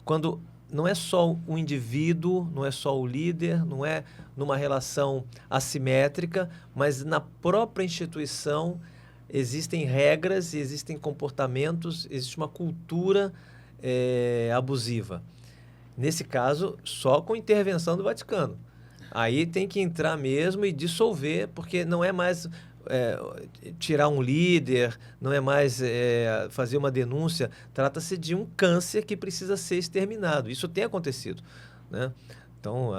Quando não é só o indivíduo, não é só o líder, não é numa relação assimétrica, mas na própria instituição existem regras, existem comportamentos, existe uma cultura abusiva. Nesse caso, só com intervenção do Vaticano. Aí tem que entrar mesmo e dissolver, porque não é mais tirar um líder, não é mais fazer uma denúncia, trata-se de um câncer que precisa ser exterminado. Isso tem acontecido, né? Então,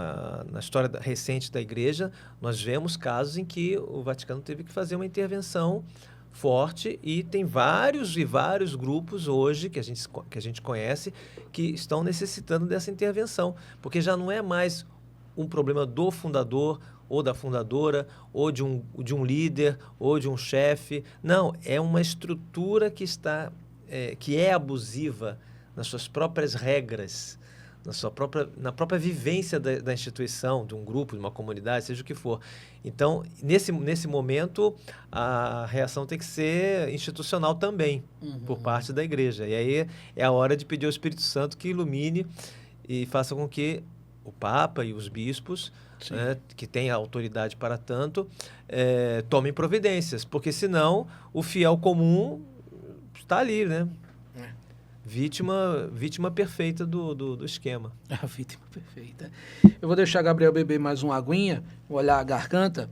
na história recente da Igreja, nós vemos casos em que o Vaticano teve que fazer uma intervenção forte e tem vários e vários grupos hoje que a gente conhece que estão necessitando dessa intervenção, porque já não é mais um problema do fundador ou da fundadora, ou de um líder, ou de um chefe. Não, é uma estrutura que é abusiva nas suas próprias regras, na própria vivência da instituição, de um grupo, de uma comunidade, seja o que for. Então, nesse momento, a reação tem que ser institucional também, por parte da Igreja. E aí é a hora de pedir ao Espírito Santo que ilumine e faça com que o Papa e os bispos, né, que têm a autoridade para tanto, tomem providências, porque senão o fiel comum está ali, né? Vítima perfeita do esquema. A vítima perfeita. Eu vou deixar Gabriel beber mais uma aguinha, olhar a garganta.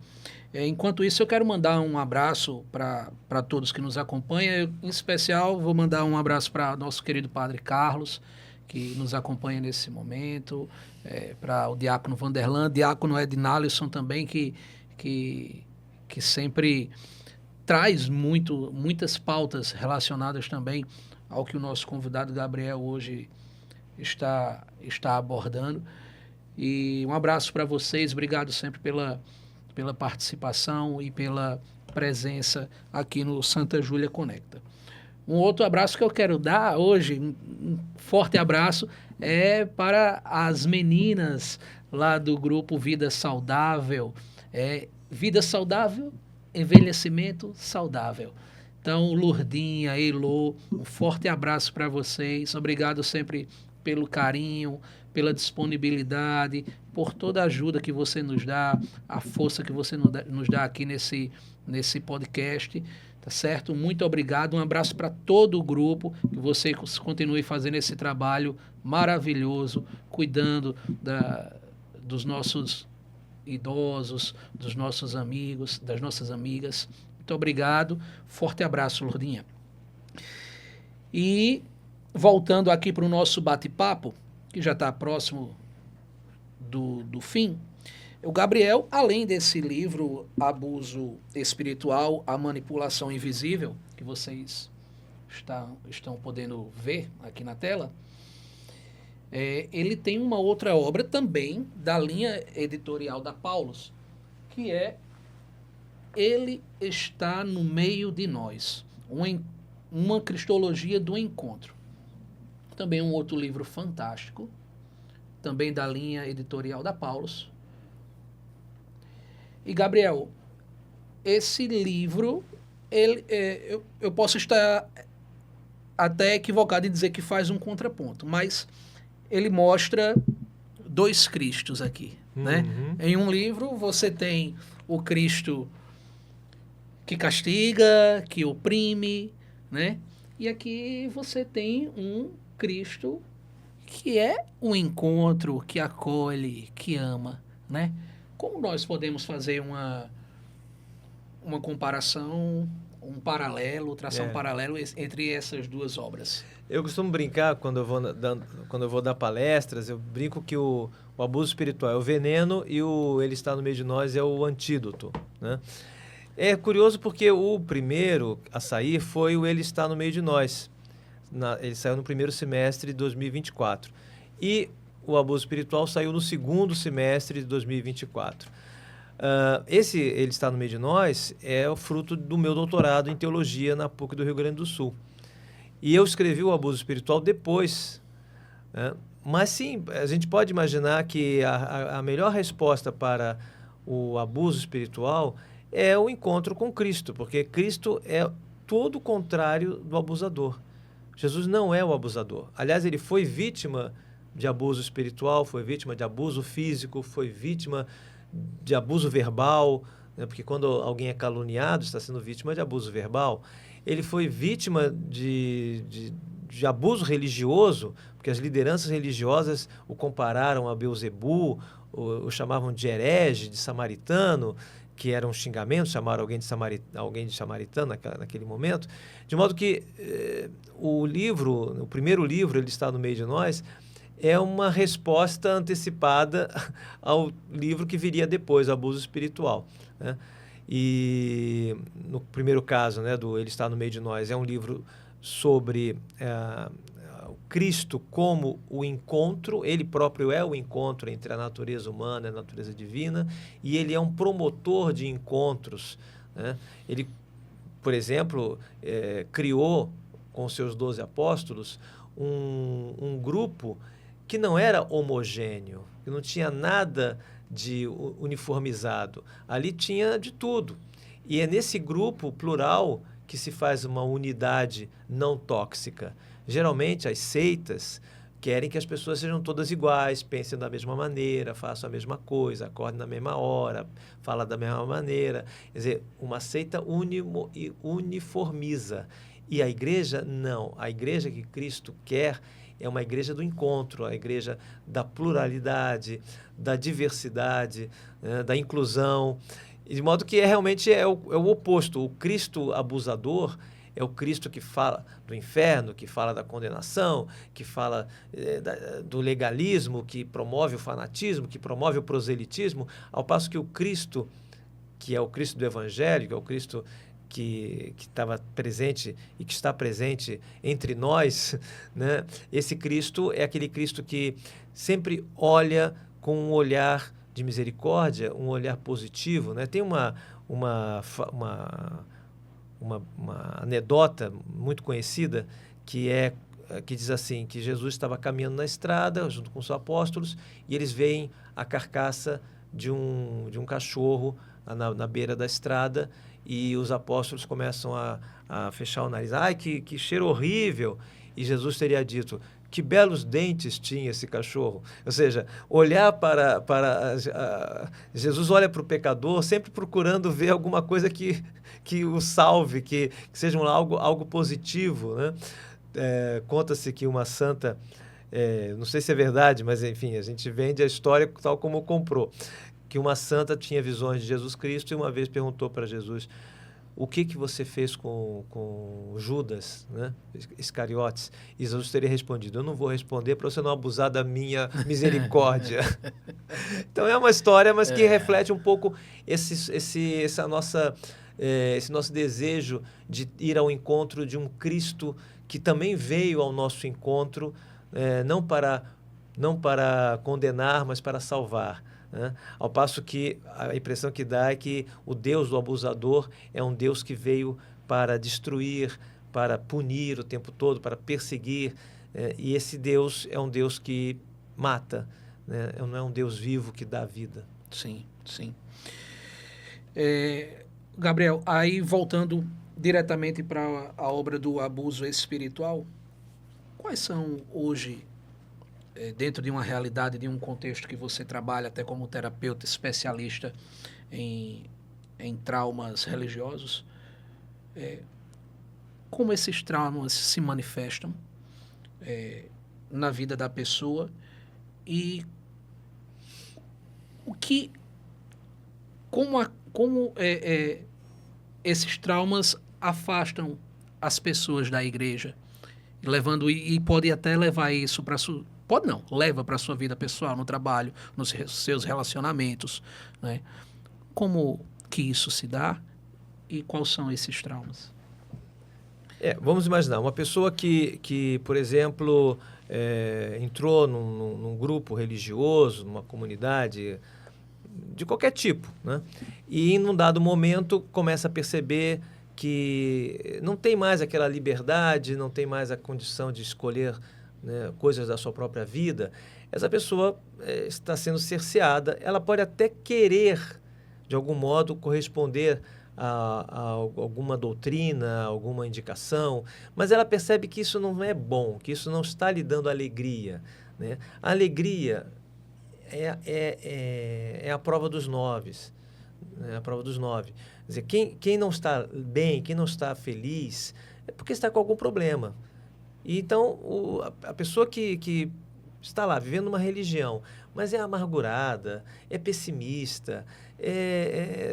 Enquanto isso, eu quero mandar um abraço para todos que nos acompanham. Em especial, vou mandar um abraço para nosso querido Padre Carlos, que nos acompanha nesse momento, para o diácono Vanderlan, diácono Ednalisson também, que sempre traz muitas pautas relacionadas também ao que o nosso convidado Gabriel hoje está abordando. E um abraço para vocês, obrigado sempre pela participação e pela presença aqui no Santa Júlia Conecta. Um outro abraço que eu quero dar hoje, um forte abraço, é para as meninas lá do grupo Vida Saudável. Vida Saudável, envelhecimento saudável. Então, Lourdinha, Elô, um forte abraço para vocês. Obrigado sempre pelo carinho, pela disponibilidade, por toda a ajuda que você nos dá, a força que você nos dá aqui nesse podcast. Tá certo? Muito obrigado. Um abraço para todo o grupo. Que você continue fazendo esse trabalho maravilhoso, cuidando dos nossos idosos, dos nossos amigos, das nossas amigas. Muito obrigado. Forte abraço, Lourdinha. E voltando aqui para o nosso bate-papo, que já está próximo do fim, o Gabriel, além desse livro Abuso Espiritual, a Manipulação Invisível, que vocês estão podendo ver aqui na tela, ele tem uma outra obra também da linha editorial da Paulus, que é Ele está no meio de nós, uma cristologia do encontro. Também um outro livro fantástico, também da linha editorial da Paulus. E, Gabriel, esse livro, eu posso estar até equivocado em dizer que faz um contraponto, mas ele mostra dois Cristos aqui, né? Em um livro você tem o Cristo que castiga, que oprime, né? E aqui você tem um Cristo que é um encontro, que acolhe, que ama, né? Como nós podemos fazer uma comparação, um paralelo, traçar um paralelo entre essas duas obras? Eu costumo brincar, quando eu vou dar palestras, eu brinco que o abuso espiritual é o veneno e Ele está no meio de nós é o antídoto, né? É curioso porque o primeiro a sair foi o Ele está no meio de nós. Ele saiu no primeiro semestre de 2024. e o abuso espiritual saiu no segundo semestre de 2024. Esse Ele Está no Meio de Nós é o fruto do meu doutorado em teologia na PUC do Rio Grande do Sul. E eu escrevi o abuso espiritual depois, né? Mas sim, a gente pode imaginar que a melhor resposta para o abuso espiritual é o encontro com Cristo, porque Cristo é todo o contrário do abusador. Jesus não é o abusador. Aliás, ele foi vítima de abuso espiritual, foi vítima de abuso físico, foi vítima de abuso verbal, né? Porque quando alguém é caluniado, está sendo vítima de abuso verbal. Ele foi vítima de abuso religioso, porque as lideranças religiosas o compararam a Beelzebu, o chamavam de herege, de samaritano, que era um xingamento, chamaram alguém de samaritano naquele momento, de modo que o primeiro livro, Ele Está no Meio de Nós, é uma resposta antecipada ao livro que viria depois, Abuso Espiritual, né? E no primeiro caso, né, do Ele Está no Meio de Nós, é um livro sobre o Cristo como o encontro. Ele próprio é o encontro entre a natureza humana e a natureza divina, e ele é um promotor de encontros, né? Ele, por exemplo, criou com seus 12 apóstolos um grupo que não era homogêneo, que não tinha nada de uniformizado. Ali tinha de tudo. E é nesse grupo plural que se faz uma unidade não tóxica. Geralmente, as seitas querem que as pessoas sejam todas iguais, pensem da mesma maneira, façam a mesma coisa, acordem na mesma hora, falem da mesma maneira. Quer dizer, uma seita uniformiza. E a igreja, não. A igreja que Cristo quer é uma igreja do encontro, a igreja da pluralidade, da diversidade, né, da inclusão. De modo que realmente é o oposto. O Cristo abusador é o Cristo que fala do inferno, que fala da condenação, que fala do legalismo, que promove o fanatismo, que promove o proselitismo, ao passo que o Cristo, que é o Cristo do Evangelho, que é o Cristo que estava presente e que está presente entre nós, né? Esse Cristo é aquele Cristo que sempre olha com um olhar de misericórdia, um olhar positivo, né? Tem uma anedota muito conhecida que diz assim, que Jesus estava caminhando na estrada junto com os apóstolos e eles veem a carcaça de um cachorro na beira da estrada e os apóstolos começam a fechar o nariz. Ai, que cheiro horrível! E Jesus teria dito: que belos dentes tinha esse cachorro. Ou seja, olhar Jesus olha para o pecador sempre procurando ver alguma coisa que o salve, que seja algo positivo, né? Conta-se que uma santa, não sei se é verdade, mas enfim, a gente vende a história tal como comprou, que uma santa tinha visões de Jesus Cristo e uma vez perguntou para Jesus: o que você fez com Judas, né? Iscariotes? E Jesus teria respondido: eu não vou responder para você não abusar da minha misericórdia. Então é uma história, mas que reflete um pouco esse nosso desejo de ir ao encontro de um Cristo que também veio ao nosso encontro, não para condenar, mas para salvar, né? Ao passo que a impressão que dá é que o Deus do abusador é um Deus que veio para destruir, para punir o tempo todo, para perseguir, e esse Deus é um Deus que mata, né? Não é um Deus vivo que dá vida. Sim, sim. Gabriel, aí voltando diretamente para a obra do abuso espiritual, quais são hoje, dentro de uma realidade, de um contexto que você trabalha até como terapeuta especialista em traumas religiosos, como esses traumas se manifestam na vida da pessoa e como esses traumas afastam as pessoas da igreja, levando, e pode até levar isso para sua... Pode não, leva para a sua vida pessoal, no trabalho, nos seus relacionamentos, né? Como que isso se dá e quais são esses traumas? Vamos imaginar, uma pessoa que por exemplo, entrou num grupo religioso, numa comunidade de qualquer tipo, né? E em um dado momento começa a perceber que não tem mais aquela liberdade, não tem mais a condição de escolher, né, coisas da sua própria vida. Essa pessoa está sendo cerceada. Ela pode até querer, de algum modo, corresponder a alguma doutrina, alguma indicação, mas ela percebe que isso não é bom, que isso não está lhe dando alegria, né? A alegria é a prova dos noves, né? A prova dos nove. Quer dizer, quem não está bem, quem não está feliz, é porque está com algum problema. E então, a pessoa que está lá vivendo uma religião, mas é amargurada, é pessimista,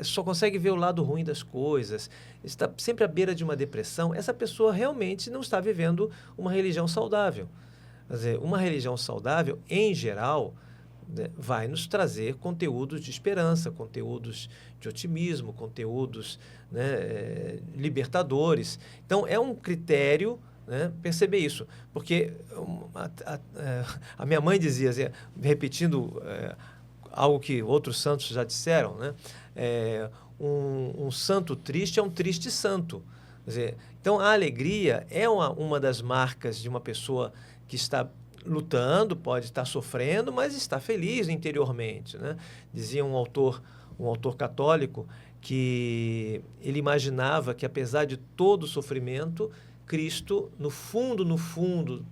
só consegue ver o lado ruim das coisas, está sempre à beira de uma depressão, essa pessoa realmente não está vivendo uma religião saudável. Quer dizer, uma religião saudável, em geral, né, vai nos trazer conteúdos de esperança, conteúdos de otimismo, conteúdos, né, libertadores. Então, é um critério, né, perceber isso. Porque a minha mãe dizia, assim, repetindo algo que outros santos já disseram, né, um santo triste é um triste santo. Quer dizer, então, a alegria é uma das marcas de uma pessoa que está lutando, pode estar sofrendo, mas está feliz interiormente, né? Dizia um autor católico que ele imaginava que, apesar de todo o sofrimento, Cristo, no fundo,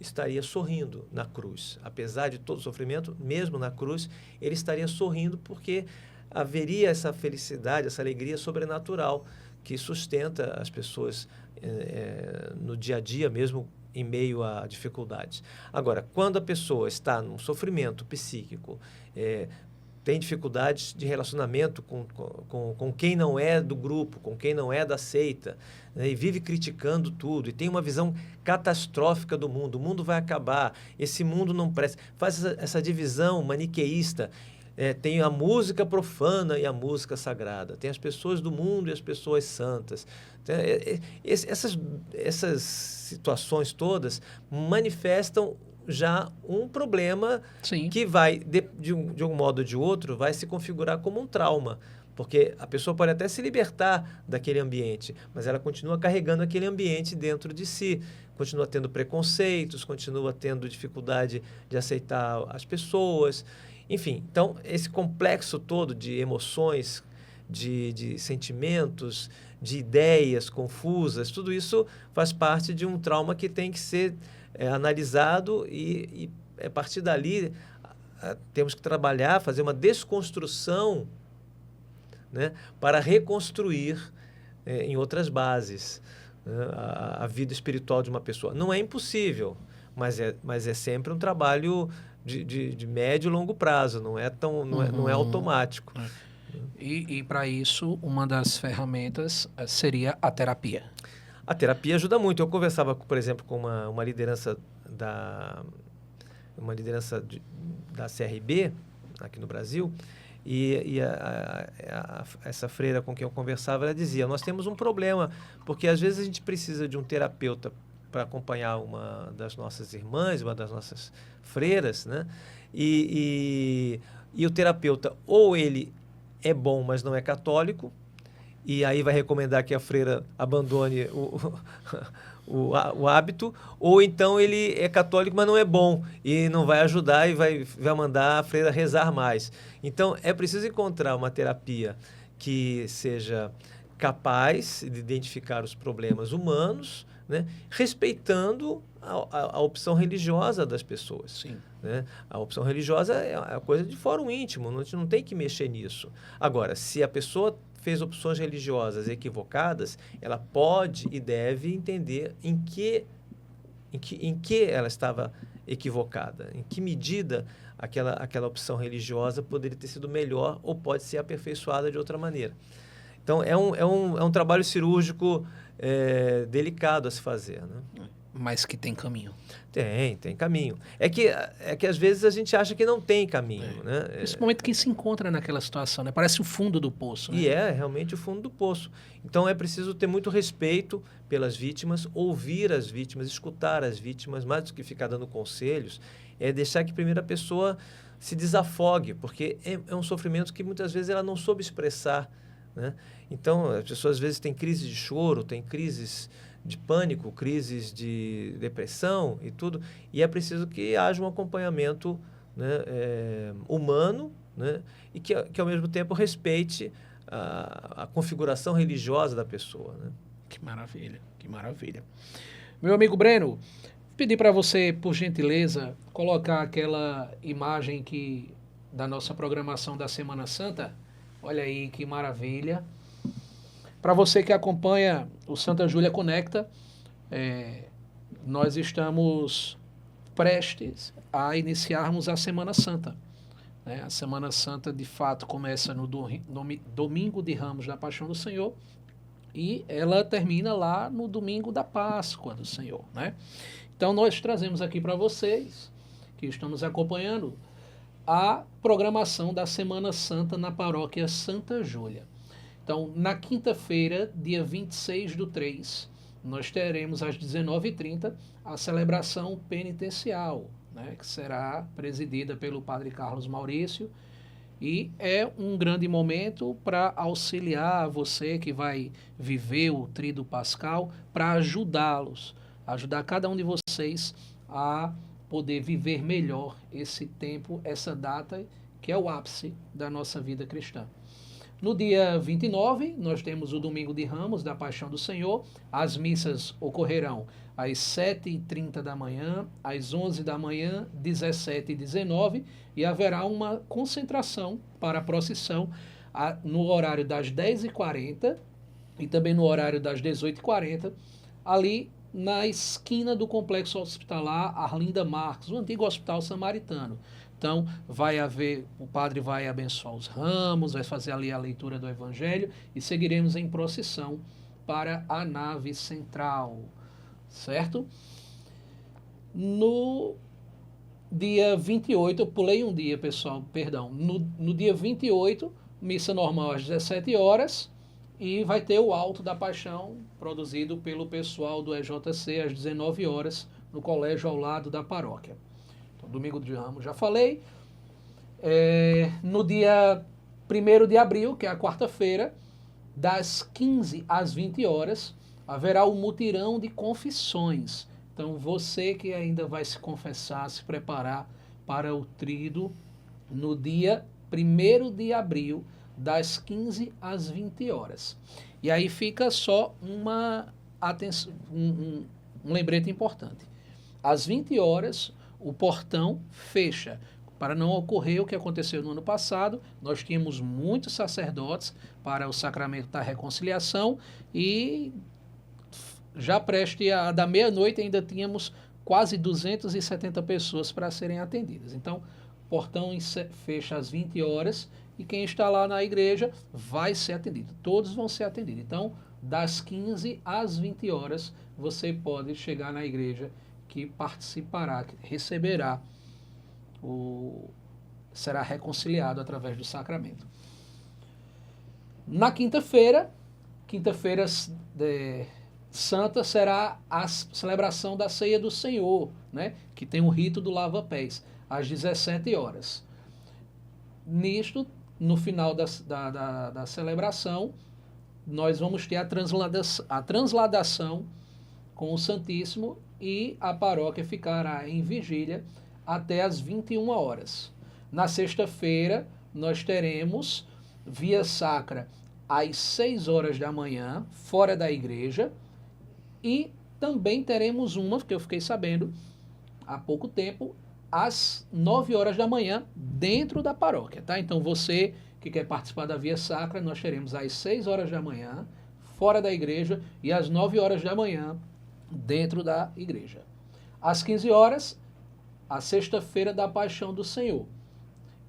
estaria sorrindo na cruz. Apesar de todo o sofrimento, mesmo na cruz, ele estaria sorrindo porque haveria essa felicidade, essa alegria sobrenatural que sustenta as pessoas no dia a dia, mesmo em meio a dificuldades. Agora, quando a pessoa está num sofrimento psíquico, tem dificuldades de relacionamento com quem não é do grupo, com quem não é da seita, né, e vive criticando tudo, e tem uma visão catastrófica do mundo, o mundo vai acabar, esse mundo não presta, faz essa divisão maniqueísta. Tem a música profana e a música sagrada, tem as pessoas do mundo e as pessoas santas. Essas situações todas manifestam já um problema. Sim. Que vai, de um modo ou de outro, vai se configurar como um trauma, porque a pessoa pode até se libertar daquele ambiente, mas ela continua carregando aquele ambiente dentro de si, continua tendo preconceitos, continua tendo dificuldade de aceitar as pessoas. Enfim, então, esse complexo todo de emoções, de sentimentos, de ideias confusas, tudo isso faz parte de um trauma que tem que ser analisado e a partir dali temos que trabalhar, fazer uma desconstrução, né, para reconstruir em outras bases, né, a vida espiritual de uma pessoa. Não é impossível, mas é sempre um trabalho de médio e longo prazo, não é automático. E para isso, uma das ferramentas seria a terapia. A terapia ajuda muito. Eu conversava, por exemplo, com uma liderança da CRB, aqui no Brasil, e essa freira com quem eu conversava, ela dizia, nós temos um problema, porque às vezes a gente precisa de um terapeuta para acompanhar uma das nossas irmãs, uma das nossas freiras, né? E o terapeuta, ou ele é bom, mas não é católico, e aí vai recomendar que a freira abandone o hábito, ou então ele é católico, mas não é bom, e não vai ajudar e vai mandar a freira rezar mais. Então, é preciso encontrar uma terapia que seja capaz de identificar os problemas humanos, né, respeitando a opção religiosa das pessoas. Sim. Né? A opção religiosa é a coisa de fórum íntimo, a gente não tem que mexer nisso. Agora, se a pessoa fez opções religiosas equivocadas, ela pode e deve entender em que ela estava equivocada, em que medida aquela opção religiosa poderia ter sido melhor ou pode ser aperfeiçoada de outra maneira. Então, é um trabalho cirúrgico delicado a se fazer, né? mas que tem caminho. Tem caminho. É que às vezes a gente acha que não tem caminho, né? Principalmente quem se encontra naquela situação, né? Parece o fundo do poço, né? E é realmente o fundo do poço. Então é preciso ter muito respeito pelas vítimas, ouvir as vítimas, escutar as vítimas, mais do que ficar dando conselhos, é deixar que a primeira pessoa se desafogue, porque é um sofrimento que muitas vezes ela não soube expressar, né? Então as pessoas às vezes têm crises de choro, têm crises de pânico, crises de depressão e tudo, e é preciso que haja um acompanhamento, né, humano, né, e que ao mesmo tempo respeite a configuração religiosa da pessoa, né? Que maravilha, que maravilha. Meu amigo Breno, pedir para você, por gentileza, colocar aquela imagem da nossa programação da Semana Santa. Olha aí que maravilha. Para você que acompanha o Santa Júlia Conecta, nós estamos prestes a iniciarmos a Semana Santa. A Semana Santa, de fato, começa no domingo de Ramos da Paixão do Senhor e ela termina lá no domingo da Páscoa do Senhor, né? Então, nós trazemos aqui para vocês, que estamos acompanhando, a programação da Semana Santa na paróquia Santa Júlia. Então, na quinta-feira, dia 26/3, nós teremos às 19h30 a celebração penitencial, né, que será presidida pelo Padre Carlos Maurício, e é um grande momento para auxiliar você que vai viver o Tríduo Pascal, para ajudar cada um de vocês a poder viver melhor esse tempo, essa data, que é o ápice da nossa vida cristã. No dia 29, nós temos o Domingo de Ramos, da Paixão do Senhor. As missas ocorrerão às 7h30 da manhã, às 11 da manhã, 17 e 19, e haverá uma concentração para a procissão no horário das 10h40 e também no horário das 18h40, ali na esquina do Complexo Hospitalar Arlinda Marques, o antigo Hospital Samaritano. Então, o padre vai abençoar os ramos, vai fazer ali a leitura do Evangelho e seguiremos em procissão para a nave central, certo? No dia 28, eu pulei um dia, pessoal, perdão. No dia 28, missa normal às 17 horas e vai ter o Alto da Paixão, produzido pelo pessoal do EJC às 19 horas, no colégio ao lado da paróquia. Domingo de Ramos, já falei. No dia 1º de abril, que é a quarta-feira, das 15 às 20 horas, haverá o mutirão de confissões. Então, você que ainda vai se confessar, se preparar para o tríduo, no dia 1º de abril, das 15 às 20 horas. E aí fica só um lembrete importante. Às 20 horas, o portão fecha, para não ocorrer o que aconteceu no ano passado. Nós tínhamos muitos sacerdotes para o sacramento da reconciliação e já preste da meia-noite ainda tínhamos quase 270 pessoas para serem atendidas. Então, o portão fecha às 20 horas e quem está lá na igreja vai ser atendido. Todos vão ser atendidos. Então, das 15 às 20 horas, você pode chegar na igreja que participará, que receberá, será reconciliado através do sacramento. Na quinta-feira santa, será a celebração da Ceia do Senhor, né, que tem o rito do lava-pés, às 17 horas. Nisto, no final da celebração, nós vamos ter a transladação com o Santíssimo, e a paróquia ficará em vigília até às 21 horas. Na sexta-feira, nós teremos via sacra às 6 horas da manhã, fora da igreja, e também teremos uma, que eu fiquei sabendo há pouco tempo, às 9 horas da manhã, dentro da paróquia, tá? Então, você que quer participar da via sacra, nós teremos às 6 horas da manhã, fora da igreja, e às 9 horas da manhã, dentro da igreja. Às 15 horas, a sexta-feira da Paixão do Senhor.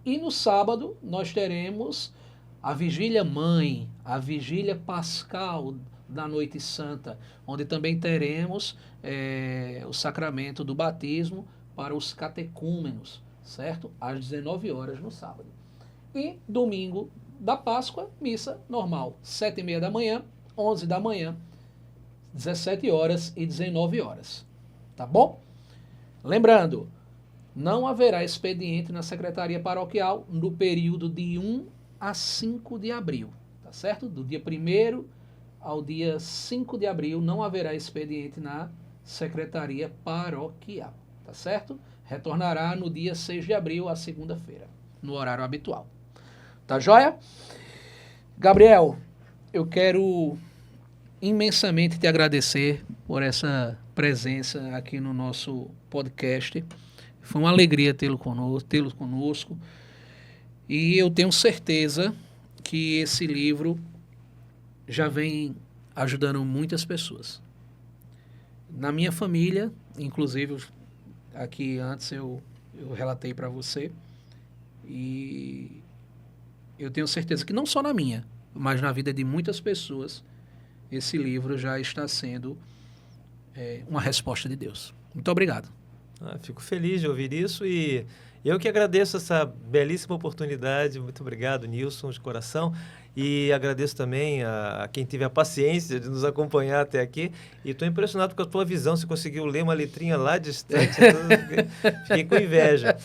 E no sábado, nós teremos a Vigília Mãe, a Vigília Pascal da Noite Santa, onde também teremos o sacramento do batismo para os catecúmenos, certo? Às 19 horas no sábado. E domingo da Páscoa, missa normal, 7h30 da manhã, 11 da manhã, 17 horas e 19 horas. Tá bom? Lembrando, não haverá expediente na Secretaria Paroquial no período de 1 a 5 de abril. Tá certo? Do dia 1º ao dia 5 de abril não haverá expediente na Secretaria Paroquial. Tá certo? Retornará no dia 6 de abril, à segunda-feira, no horário habitual. Tá joia? Gabriel, eu quero imensamente te agradecer por essa presença aqui no nosso podcast. Foi uma alegria tê-lo conosco. E eu tenho certeza que esse livro já vem ajudando muitas pessoas. Na minha família, inclusive, aqui antes eu relatei para você, e eu tenho certeza que não só na minha, mas na vida de muitas pessoas, esse livro já está sendo uma resposta de Deus. Muito obrigado. Fico feliz de ouvir isso e eu que agradeço essa belíssima oportunidade. Muito obrigado, Nilson, de coração. E agradeço também a quem teve a paciência de nos acompanhar até aqui. E estou impressionado com a tua visão. Você conseguiu ler uma letrinha lá distante. Fiquei com inveja.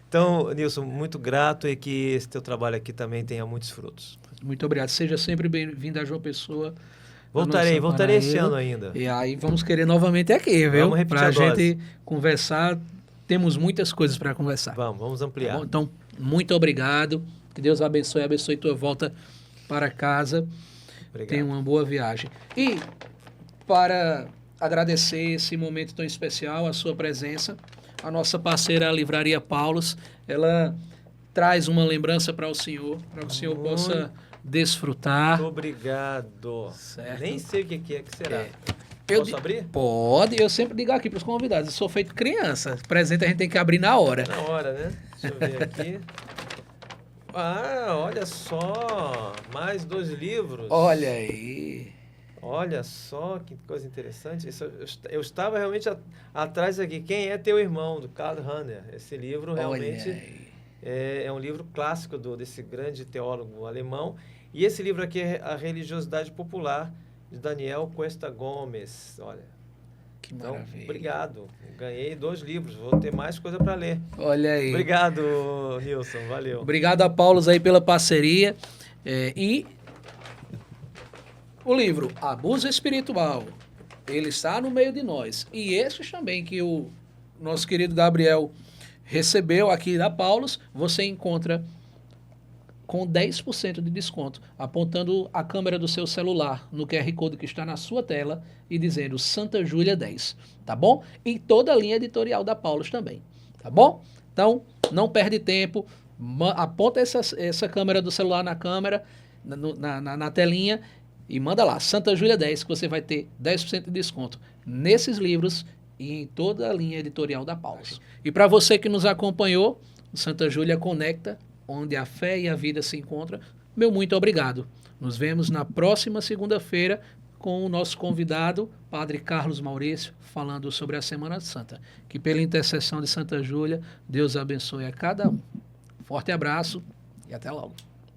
Então, Nilson, muito grato e que esse teu trabalho aqui também tenha muitos frutos. Muito obrigado. Seja sempre bem-vindo a João Pessoa. Voltarei esse ano ainda. E aí vamos querer novamente aqui, viu? Vamos repetir a gente conversar. Temos muitas coisas para conversar. Vamos ampliar. Tá, então, muito obrigado. Que Deus abençoe tua volta para casa. Obrigado. Tenha uma boa viagem. E para agradecer esse momento tão especial, a sua presença, a nossa parceira, a Livraria Paulus, ela traz uma lembrança para o senhor possa desfrutar. Muito obrigado. Certo. Nem sei o que será. Posso abrir? Pode. Eu sempre digo aqui para os convidados, eu sou feito criança. Presente a gente tem que abrir na hora. Na hora, né? Deixa eu ver aqui. Olha só. Mais 2 livros. Olha aí. Olha só que coisa interessante. Eu estava realmente atrás aqui. Quem é teu irmão? Do Karl Rahner. Esse livro realmente é um livro clássico desse grande teólogo alemão. E esse livro aqui é A Religiosidade Popular, de Daniel Cuesta Gomes. Olha. Que maravilha. Obrigado. Ganhei 2 livros. Vou ter mais coisa para ler. Olha aí. Obrigado, Nilson. Valeu. Obrigado a Paulus aí pela parceria. E o livro Abuso Espiritual, ele está no meio de nós. E esses também que o nosso querido Gabriel recebeu aqui da Paulus, você encontra com 10% de desconto, apontando a câmera do seu celular no QR Code que está na sua tela e dizendo Santa Júlia 10, tá bom? E toda a linha editorial da Paulus também, tá bom? Então, não perde tempo, aponta essa câmera do celular na câmera, na telinha, e manda lá, Santa Júlia 10, que você vai ter 10% de desconto nesses livros e em toda a linha editorial da Paulus. E para você que nos acompanhou, o Santa Júlia Conecta, onde a fé e a vida se encontram, meu muito obrigado. Nos vemos na próxima segunda-feira com o nosso convidado, Padre Carlos Maurício, falando sobre a Semana Santa. Que pela intercessão de Santa Júlia, Deus abençoe a cada um. Forte abraço e até logo.